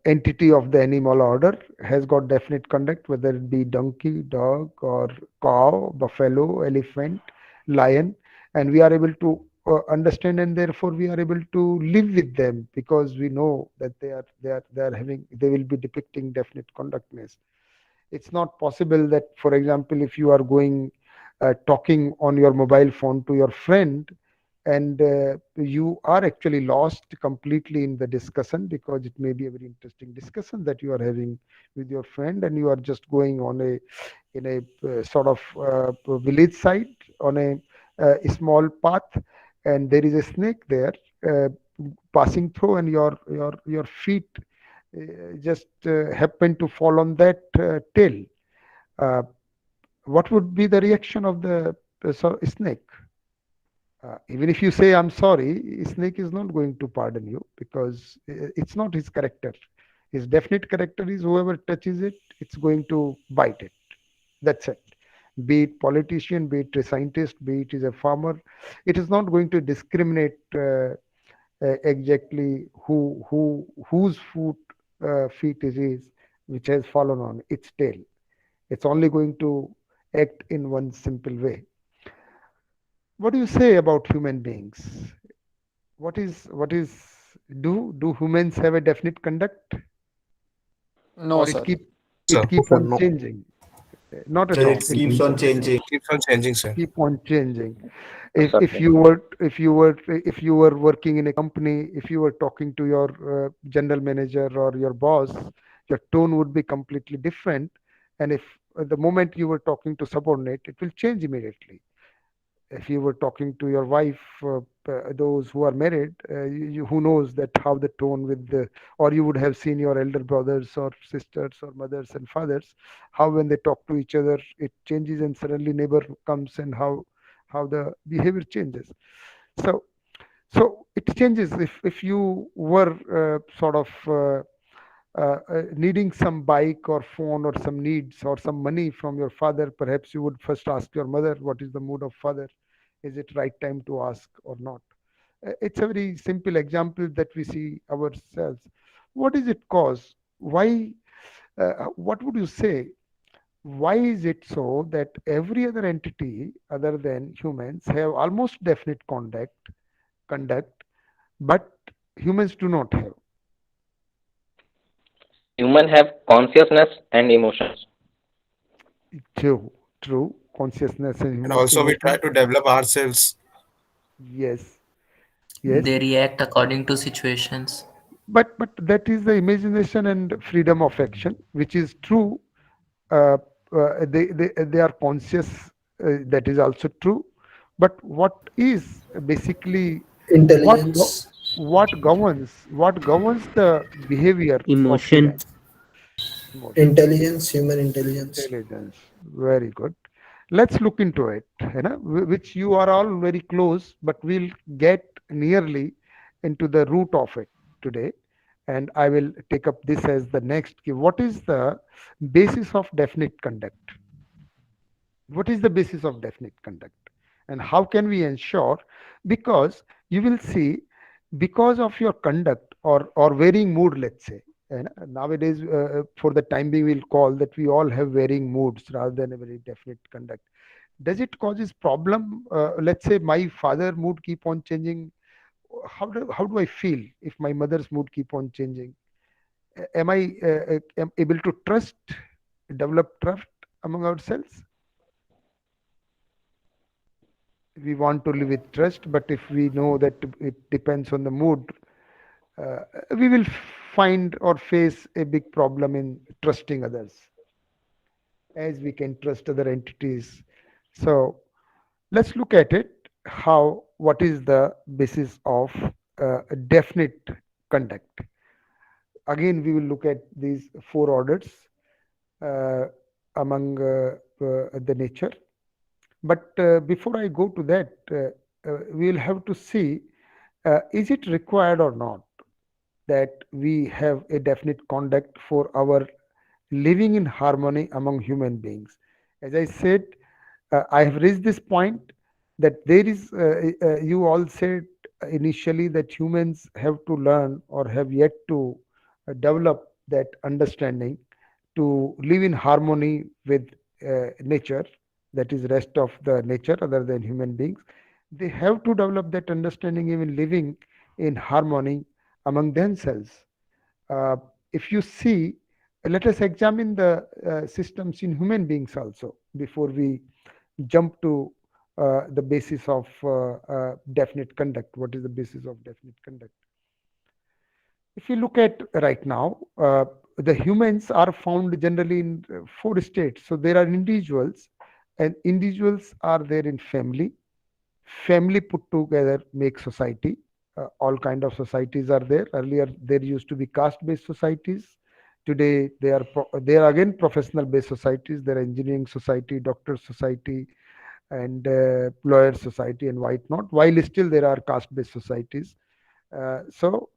entity of the animal order has got definite conduct, whether it be donkey, dog, or cow, buffalo, elephant, lion, and we are able to understand, and therefore we are able to live with them, because we know that they will be depicting definite conductness. It's not possible that, for example, if you are going talking on your mobile phone to your friend, and you are actually lost completely in the discussion, because it may be a very interesting discussion that you are having with your friend, and you are just going on a in a sort of village side on a small path, and there is a snake there uh, passing through, and your feet just happen to fall on that tail. Uh, what would be the reaction of the snake? Even if you say I'm sorry, snake is not going to pardon you, because it's not his character. His definite character is whoever touches it, it's going to bite it. That's it. Be it politician, be it a scientist, be it is a farmer, it is not going to discriminate exactly whose feet it is which has fallen on its tail. It's only going to act in one simple way. What do you say about human beings? What is do humans have a definite conduct, No, or it sir. keep So it keep on changing? Not at all. It It keeps on changing. keeps on changing, sir. keep on changing. If Certainly. you were working in a company, if you were talking to your general manager or your boss, your tone would be completely different. And if the moment you were talking to subordinate, it will change immediately. If you were talking to your wife, those who are married, who knows that how the tone with the, or you would have seen your elder brothers or sisters or mothers and fathers, how when they talk to each other, it changes, and suddenly neighbor comes, and how the behavior changes. So it changes. If you were sort of needing some bike or phone or some needs or some money from your father, perhaps you would first ask your mother, what is the mood of father? Is it right time to ask or not? It's a very simple example that we see ourselves. What is it cause? Why? What would you say? Why is it so that every other entity other than humans have almost definite conduct, but humans do not have? Human have consciousness and emotions. True. Consciousness and And also we try emotion. to develop ourselves. Yes, yes. They react according to situations. But that is the imagination and freedom of action, which is true. Uh, they are conscious. That is also true. But what is basically what go- Intelligence. what governs the behavior of Emotion. human? Emotion. Intelligence, human intelligence. Intelligence. Very good. Let's look into it, which you are all very close, but we'll get nearly into the root of it today. And I will take up this as the next key. What is the basis of definite conduct? What is the basis of definite conduct? And how can we ensure? Because you will see, because of your conduct or varying mood, let's say, and nowadays for the time being we'll call that we all have varying moods rather than a very definite conduct. Does it causes problem? Let's say my father mood keep on changing. How do I feel if my mother's mood keep on changing? Am I am able to trust develop trust among ourselves? We want to live with trust, but if we know that it depends on the mood, uh, we will find or face a big problem in trusting others, as we can trust other entities. So let's look at it. How? What is the basis of a definite conduct? Again, we will look at these four orders uh, among the nature. But before I go to that, we will have to see, is it required or not that we have a definite conduct for our living in harmony among human beings? As I said, I have raised this point that there is, you all said initially that humans have to learn or have yet to develop that understanding to live in harmony with nature, that is rest of the nature other than human beings. They have to develop that understanding even living in harmony among themselves. uh, if you see, let us examine the systems in human beings also before we jump to the basis of definite conduct. What is the basis of definite conduct? If you look at right now, the humans are found generally in four states. So there are individuals, and individuals are there in family. Family put together make society. All kind of societies are there. Earlier there used to be caste-based societies. Today they are again professional-based societies. There are engineering society, doctor society, and lawyer society, and whatnot. While still there are caste-based societies. So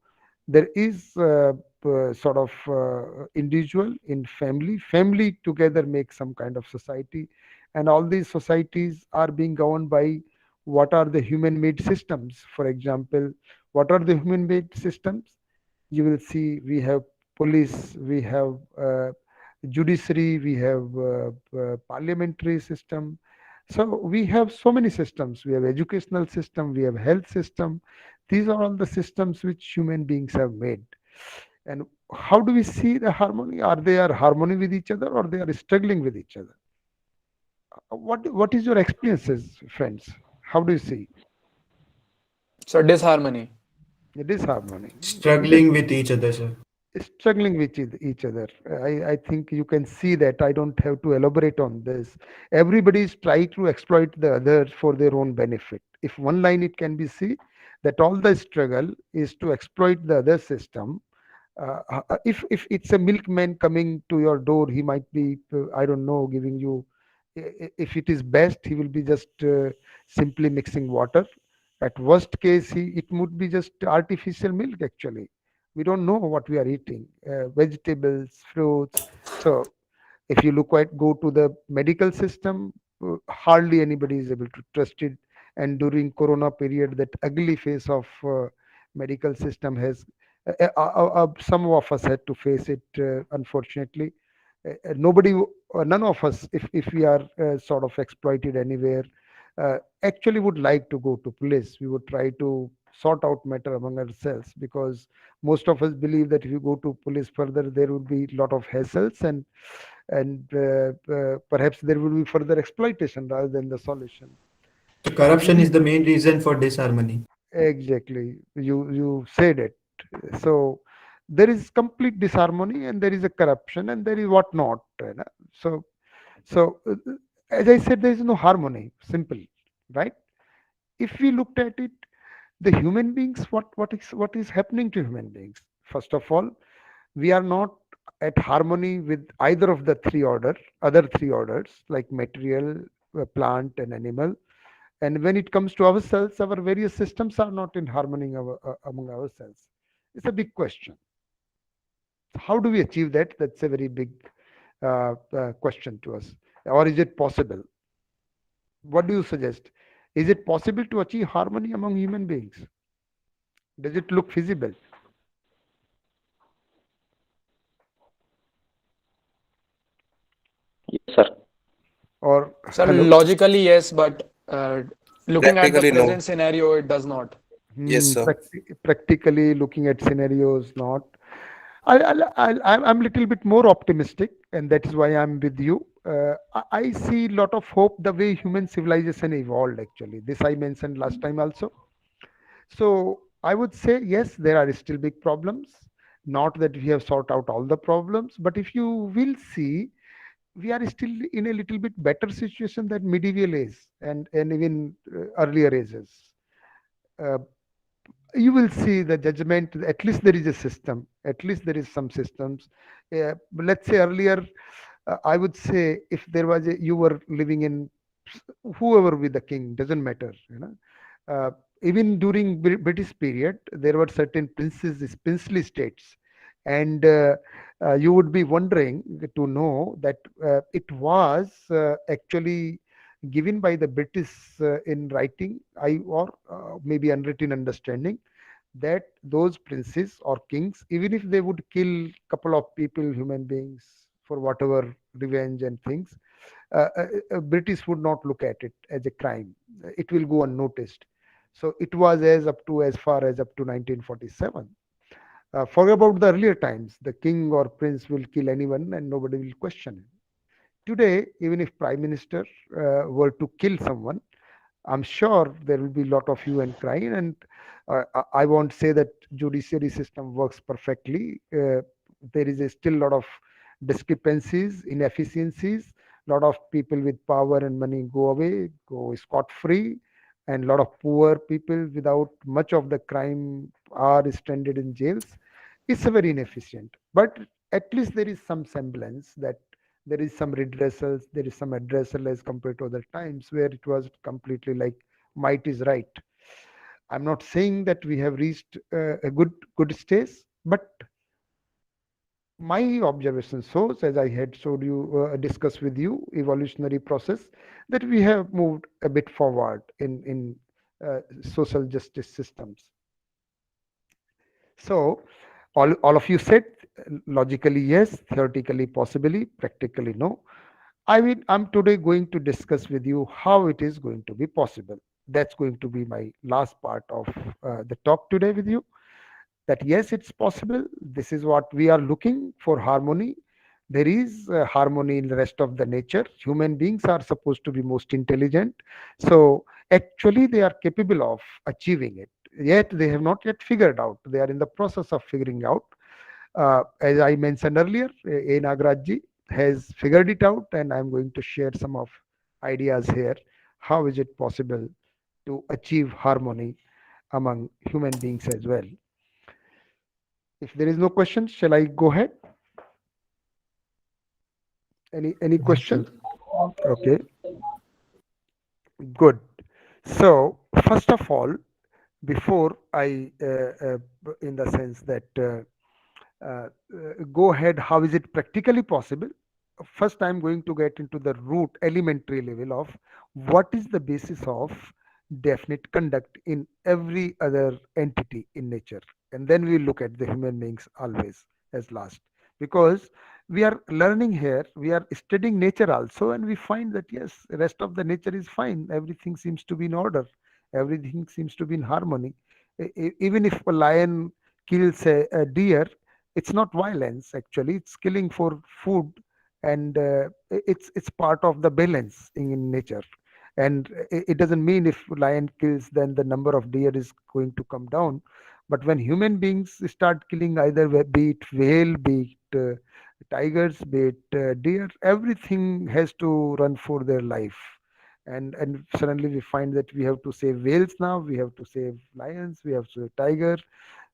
there is sort of individual in family. Family together make some kind of society, and all these societies are being governed by what are the human made systems. For example, what are the human made systems? You will see we have police, we have judiciary, we have parliamentary system. So we have so many systems. We have educational system, we have health system. These are all the systems which human beings have made. And how do we see the harmony? Are they are harmony with each other, or they are struggling with each other? What is your experiences, friends? How do you see? So disharmony. It is harmony. Struggling with each other, sir. Struggling with each other. I think you can see that. I don't have to elaborate on this. Everybody is trying to exploit the other for their own benefit. If one line it can be seen that all the struggle is to exploit the other system. If it's a milkman coming to your door, he might be, I don't know, giving you, if it is best, he will be just simply mixing water. At worst case, it would be just artificial milk actually. We don't know what we are eating, vegetables, fruits. So if you look at go to the medical system, hardly anybody is able to trust it. And during corona period, that ugly face of medical system has some of us had to face it, unfortunately. Nobody, none of us, if we are sort of exploited anywhere, actually would like to go to police. We would try to sort out matter among ourselves, because most of us believe that if you go to police further, there would be a lot of hassles, and perhaps there will be further exploitation rather than the solution. So corruption is the main reason for disharmony. Exactly, you said it. So there is complete disharmony, and there is a corruption, and there is whatnot. So as I said, there is no harmony. Simple, right? If we looked at it, the human beings, what is happening to human beings? First of all, we are not at harmony with either of the other three orders, like material, plant, and animal. And when it comes to ourselves, our various systems are not in harmony among ourselves. It's a big question. How do we achieve that? That's a very big question to us. Or is it possible? What do you suggest? Is it possible to achieve harmony among human beings? Does it look feasible? Yes, sir. Or Sir, hello? logically, yes, but looking at the Practically, no. present scenario, it does not. Yes, sir. Practically looking at scenarios, not. I'm little bit more optimistic. and that is why I'm with you. I see a lot of hope the way human civilization evolved. Actually, this I mentioned last time also. So I would say yes, there are still big problems. Not that we have sorted out all the problems, but if you will see, we are still in a little bit better situation than medieval age and even earlier ages. Uh, you will see the judgment. At least there is a system. At least there is some systems. But let's say earlier, I would say if there was you were living in whoever with the king, doesn't matter. Uh, Even during British period, there were certain princes, princely states, and you would be wondering to know that it was actually given by the British in writing, or maybe unwritten understanding, that those princes or kings, even if they would kill couple of people, human beings, for whatever revenge and things, British would not look at it as a crime. It will go unnoticed. So it was as far as up to 1947. Forget about the earlier times. The king or prince will kill anyone and nobody will question him. Today, even if prime minister were to kill someone, I'm sure there will be a lot of hue and cry, and I won't say that judiciary system works perfectly. There is a still lot of discrepancies, inefficiencies. A lot of people with power and money go away, go scot free, and a lot of poor people without much of the crime are stranded in jails. It's a very inefficient, but at least there is some semblance that there is some redressals, there is some addressal as compared to other times where it was completely like might is right. I'm not saying that we have reached a good stage, but my observation shows, as I had showed you, discussed with you, evolutionary process, that we have moved a bit forward in social justice systems. So all of you said logically yes, theoretically possibly, practically no. I'm today going to discuss with you how it is going to be possible. That's going to be my last part of the talk today with you. That yes, it's possible. This is what we are looking for, harmony. There is harmony in the rest of the nature. Human beings are supposed to be most intelligent. So actually, they are capable of achieving it. Yet they have not yet figured out. They are in the process of figuring out. As I mentioned earlier, A. Nagaraj has figured it out, and I'm going to share some of ideas here. How is it possible to achieve harmony among human beings as well? If there is no question, shall I go ahead? Any question? Okay, good. So first of all, before I, in the sense that go ahead, how is it practically possible? First, I'm going to get into the root elementary level of what is the basis of definite conduct in every other entity in nature. And then we look at the human beings always as last. Because we are learning here, we are studying nature also, and we find that yes, the rest of the nature is fine. Everything seems to be in order. Everything seems to be in harmony. Even if a lion kills a deer, it's not violence actually, it's killing for food, and it's part of the balance in nature. And it doesn't mean if lion kills then the number of deer is going to come down. But when human beings start killing, either be it whale, be it tigers, be it deer, everything has to run for their life. And suddenly we find that we have to save whales now, we have to save lions, we have to save tiger,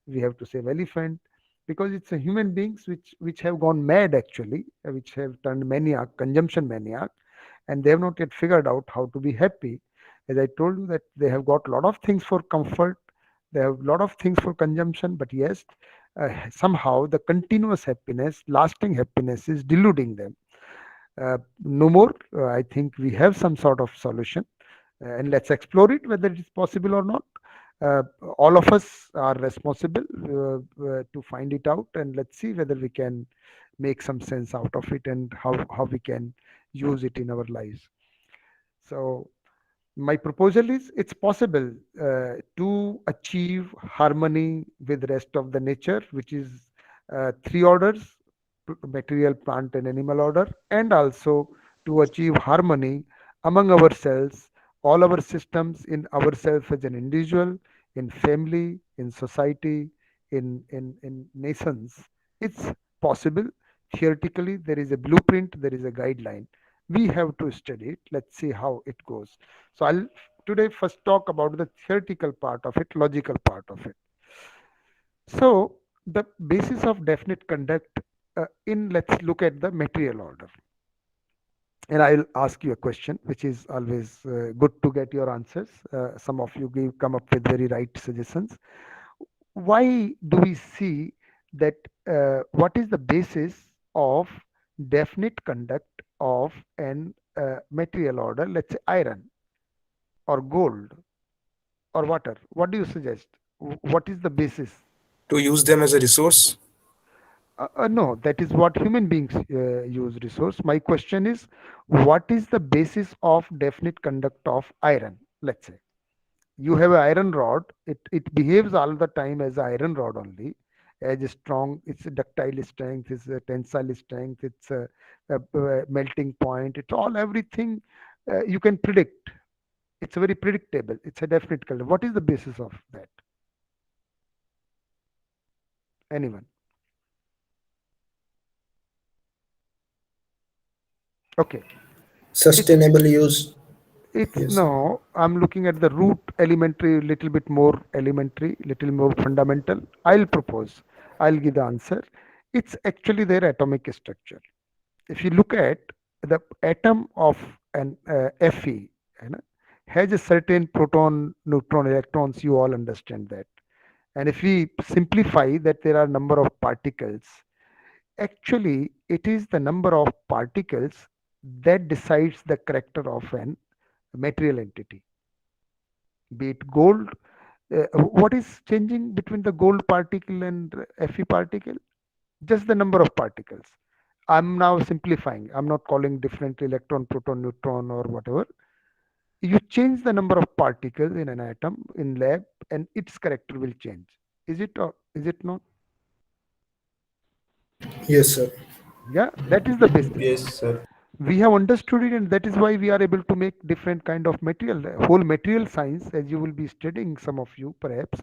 we have to save elephant, because it's a human beings which have gone mad actually, which have turned maniac, consumption maniac, and they have not yet figured out how to be happy. As I told you that they have got a lot of things for comfort, they have a lot of things for consumption, but yes, somehow the continuous happiness, lasting happiness is deluding them. No more. I think we have some sort of solution, and let's explore it whether it is possible or not. Uh, all of us are responsible to find it out, and let's see whether we can make some sense out of it and how we can use it in our lives. So my proposal is it's possible to achieve harmony with the rest of the nature, which is three orders. material, plant, and animal order, and also to achieve harmony among ourselves, all our systems, in ourselves as an individual, in family, in society, in nations. It's possible. Theoretically, there is a blueprint, there is a guideline. We have to study it. Let's see how it goes. So I'll today first talk about the theoretical part of it, logical part of it. So the basis of definite conduct let's look at the material order. And I'll ask you a question, which is always good to get your answers. Some of you come up with very right suggestions. Why do we see that? What is the basis of definite conduct of an material order? Let's say iron or gold or water. What do you suggest? What is the basis? To use them as a resource. No, that is what human beings use resource. My question is, what is the basis of definite conduct of iron? Let's say you have an iron rod. It behaves all the time as an iron rod only, as a strong. It's a ductile strength. It's a tensile strength. It's a melting point. It's all everything you can predict. It's very predictable. It's a definite conduct. What is the basis of that? Anyone? Okay. Sustainable use. It's Yes. no, I'm looking at the root elementary, little bit more elementary, little more fundamental. I'll give the answer. It's actually their atomic structure. If you look at the atom of an Fe, you know, has a certain proton, neutron, electrons, you all understand that. And if we simplify that there are number of particles, actually it is the number of particles that decides the character of an material entity, be it gold. What is changing between the gold particle and Fe particle? Just the number of particles. I'm now simplifying. I'm not calling different electron, proton, neutron, or whatever. You change the number of particles in an atom in lab, and its character will change. Is it or is it not? Yes, sir. Yeah, that is the basis. Yes, sir. We have understood it, and that is why we are able to make different kind of material. Whole material science, as you will be studying, some of you perhaps,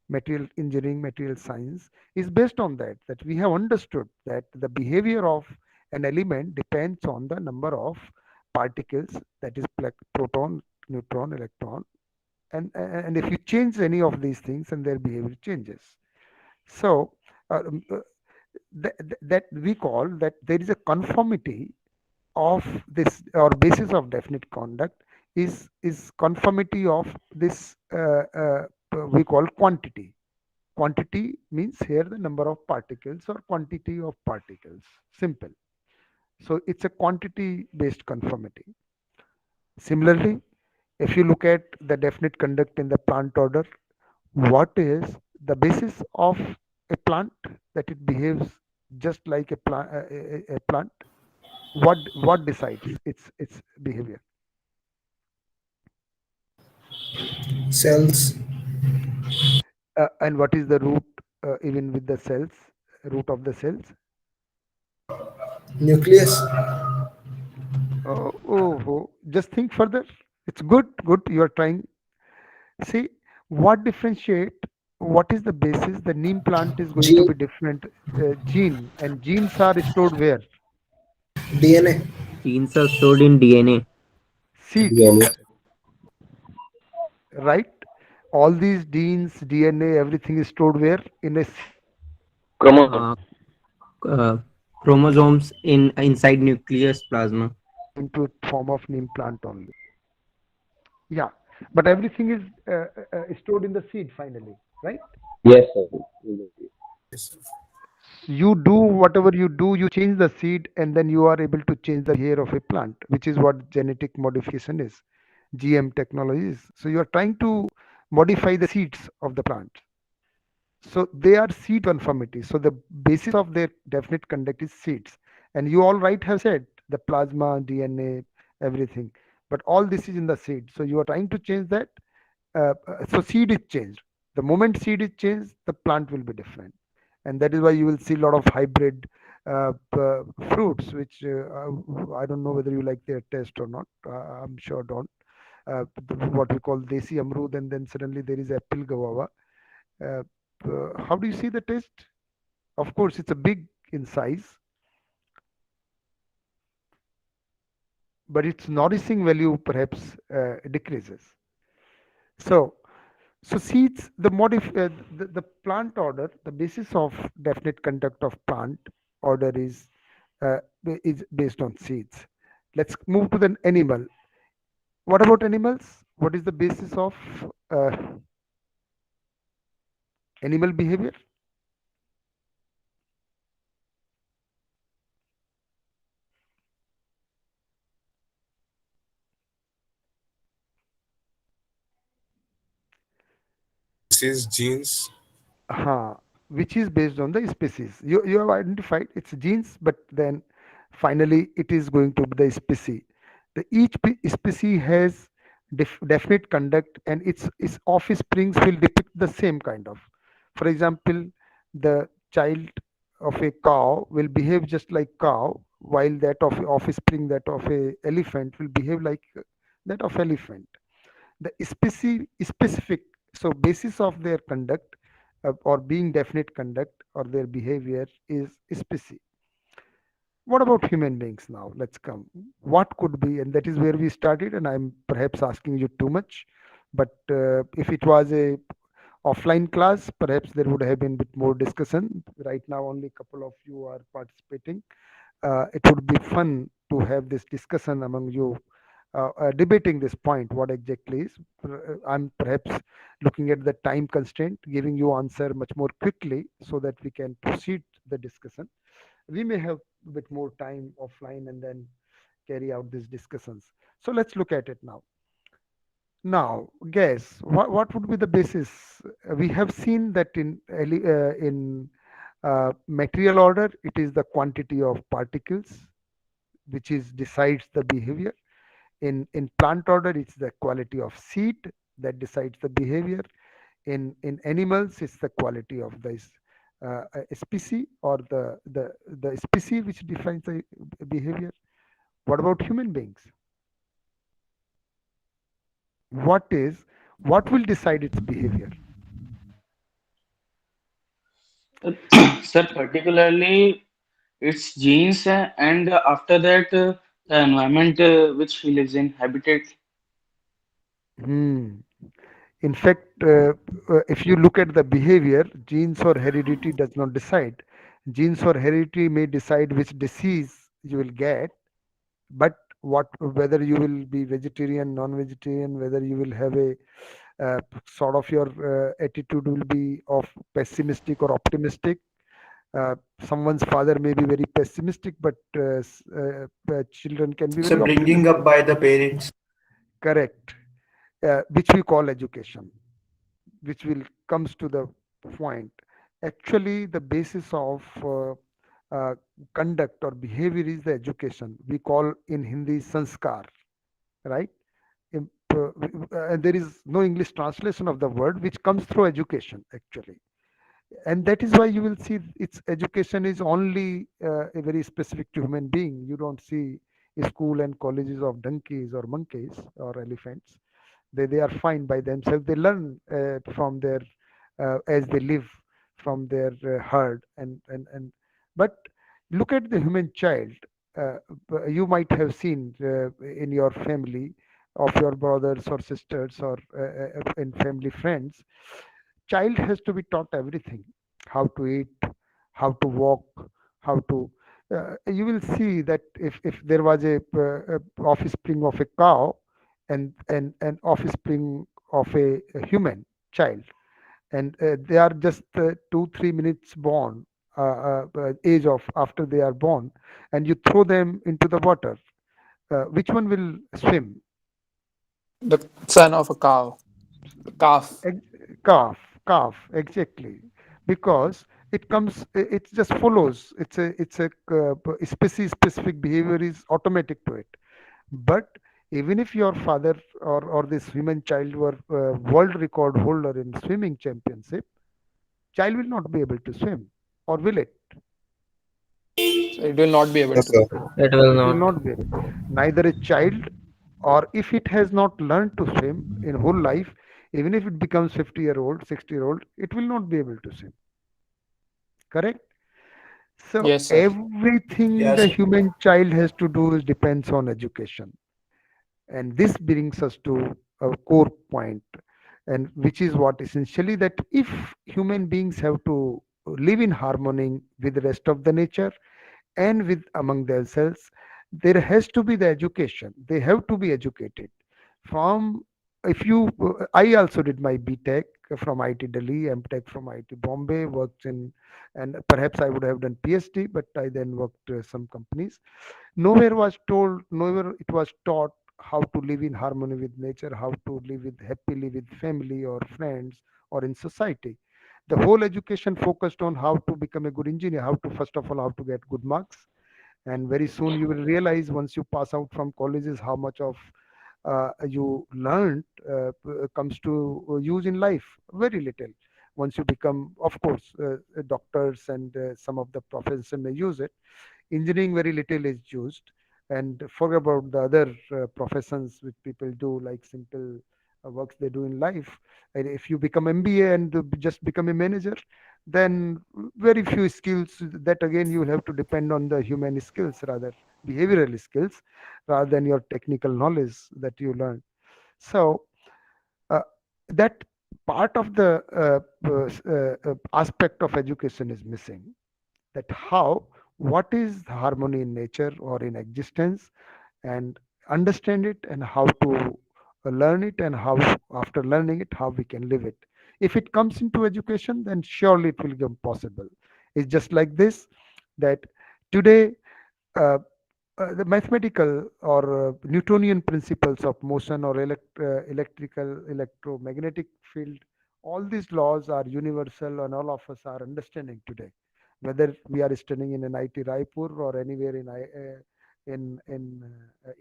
material engineering, material science is based on that we have understood that the behavior of an element depends on the number of particles, that is proton, neutron, electron, and if you change any of these things, and their behavior changes. So that we call that there is a conformity of this, or basis of definite conduct is conformity of this we call quantity. Quantity means here the number of particles or quantity of particles. Simple. So it's a quantity based conformity. Similarly, if you look at the definite conduct in the plant order, what is the basis of a plant, that it behaves just like a plant? What decides its behavior? Cells. And what is the root, even with the cells, root of the cells? Nucleus. Just think further. It's good you are trying. See, what differentiate, what is the basis? The neem plant is going to be different. Gene, and genes are stored where? DNA. Genes are stored in DNA. Seeds. DNA. Right? All these genes, DNA, everything is stored where? In a Chromosomes inside nucleus plasma. into form of neem plant only. Yeah, but everything is stored in the seed finally, right? Yes, sir. Yes. You do whatever you do, you change the seed, and then you are able to change the hair of a plant, which is what genetic modification is, GM technologies. So you are trying to modify the seeds of the plant. So they are seed conformity. So the basis of their definite conduct is seeds. And you all right have said the plasma, DNA, everything. But all this is in the seed. So you are trying to change that. So seed is changed. The moment seed is changed, the plant will be different. And that is why you will see a lot of hybrid fruits, which I don't know whether you like their taste or not. I'm sure don't. What we call desi amrud, and then suddenly there is apple guava. Uh, how do you see the taste? Of course, it's a big in size, but its nourishing value perhaps decreases. So, seeds, the plant order, the basis of definite conduct of plant order uh, is based on seeds. Let's move to the animal. What about animals? What is the basis of uh, animal behavior? This is genes. uh, which is based on the species. You have identified its genes, but then finally it is going to be the species. Species has definite conduct, and its offsprings will depict the same kind of. For example, the child of a cow will behave just like cow, while that of offspring that of a elephant will behave like that of elephant. The specific, so basis of their conduct or being definite conduct or their behavior is species. What about human beings now? Let's come. What could be, and that is where we started, and I'm perhaps asking you too much, but if it was a offline class, perhaps there would have been a bit more discussion. Right now only a couple of you are participating. It would be fun to have this discussion among you, debating this point, what exactly is. I'm perhaps looking at the time constraint, giving you answer much more quickly so that we can proceed the discussion. We may have a bit more time offline and then carry out these discussions. So let's look at it now. Now, guess what would be the basis? We have seen that in material order, it is the quantity of particles which is decides the behavior. In plant order, it's the quality of seed that decides the behavior. In animals, it's the quality of the species or the species which defines the behavior. What about human beings? What will decide its behavior? Sir, particularly its genes and after that the environment which he lives in, habitat. Hmm. In fact, if you look at the behavior, genes or heredity does not decide. Genes or heredity may decide which disease you will get, but what whether you will be vegetarian, non-vegetarian, whether you will have a sort of your attitude will be of pessimistic or optimistic. Uh, Someone's father may be very pessimistic, but children can be So very bringing optimistic. up by the parents. Correct. Which we call education, which will comes to the point. Actually, the basis of uh, conduct or behavior is the education. We call in Hindi sanskar, right? And there is no English translation of the word, which comes through education actually. And that is why you will see its education is only a very specific to human being. You don't see a school and colleges of donkeys or monkeys or elephants. They are fine by themselves. They learn from their as they live from their herd and but look at the human child. uh, you might have seen in your family of your brothers or sisters or in family friends. Child has to be taught everything: how to eat, how to walk, how to you will see that if there was a offspring of a cow and an offspring of a human child, and they are just 2 3 minutes born, age of after they are born, and you throw them into the water, which one will swim? The son of a cow, the calf. Calf, exactly, because it comes, it just follows. It's a species specific behavior is automatic to it. But even if your father or this human child were world record holder in swimming championship, child will not be able to swim, or will it? It will not be able Yes, to. sir. It will It will not. not be able. Neither a child, or if it has not learned to swim in whole life, even if it becomes 50-year-old, 60-year-old, it will not be able to swim. Correct? So Yes, sir. everything the Yes. human child has to do is depends on education. And this brings us to a core point, and which is what essentially that if human beings have to live in harmony with the rest of the nature and with among themselves, there has to be the education. They have to be educated from, if you I also did my BTech from IIT Delhi, MTech from IIT Bombay, worked in, and perhaps I would have done PhD, but I then worked some companies. Nowhere was told, nowhere it was taught how to live in harmony with nature, how to live with happily with family or friends or in society. The whole education focused on how to become a good engineer, how to, first of all, how to get good marks. And very soon you will realize once you pass out from colleges how much of you learned comes to use in life. Very little. Once you become, of course, doctors and some of the profession may use it. Engineering, very little is used, and forget about the other professions which people do, like simple works they do in life. And if you become MBA and just become a manager, then very few skills, that again you will have to depend on the human skills, rather behavioral skills, rather than your technical knowledge that you learn. So uh, that part of the aspect of education is missing, that how, what is harmony in nature or in existence, and understand it, and how to learn it, and how after learning it how we can live it. If it comes into education, then surely it will become possible. It's just like this, that today uh, the mathematical or Newtonian principles of motion or electrical, electromagnetic field, all these laws are universal and all of us are understanding today. Whether we are studying in an IT Raipur or anywhere in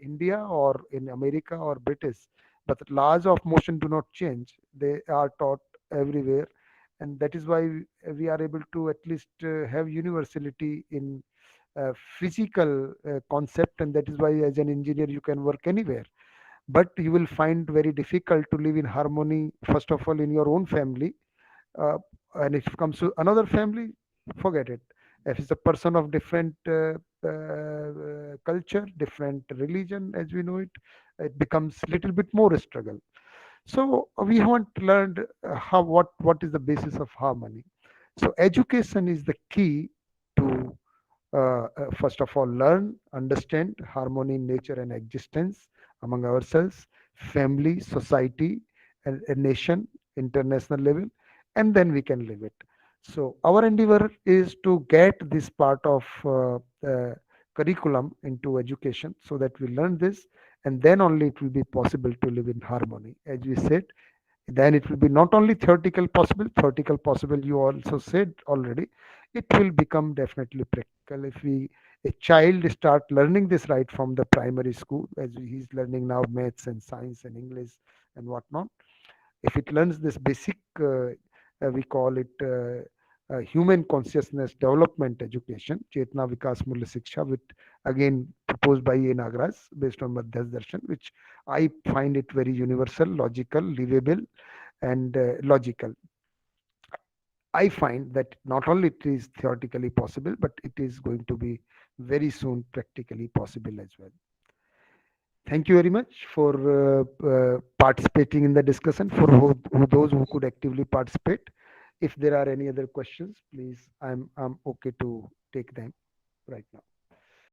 India or in America or British, but the laws of motion do not change. They are taught everywhere, and that is why we are able to at least have universality in physical concept, and that is why as an engineer you can work anywhere. But you will find very difficult to live in harmony, first of all in your own family, uh, and if it comes to another family, forget it. If it's a person of different culture, different religion as we know it, it becomes little bit more a struggle. So we haven't learned how, what is the basis of harmony. So education is the key to first of all learn, understand harmony in nature and existence among ourselves, family, society, and a nation, international level, and then we can live it. So our endeavor is to get this part of curriculum into education so that we learn this, and then only it will be possible to live in harmony. As we said, then it will be not only theoretical possible, you also said already, it will become definitely practical if we, a child start learning this right from the primary school, as he's learning now maths and science and English and whatnot. If it learns this basic we call it human consciousness development education, Chetna Vikas Mulya Shiksha, which again proposed by A. Nagaraj based on Madhyas Darshan, which I find it very universal, logical, livable, and logical. I find that not only it is theoretically possible, but it is going to be very soon practically possible as well. Thank you very much for participating in the discussion. For those who could actively participate, if there are any other questions, please, I'm okay to take them right now.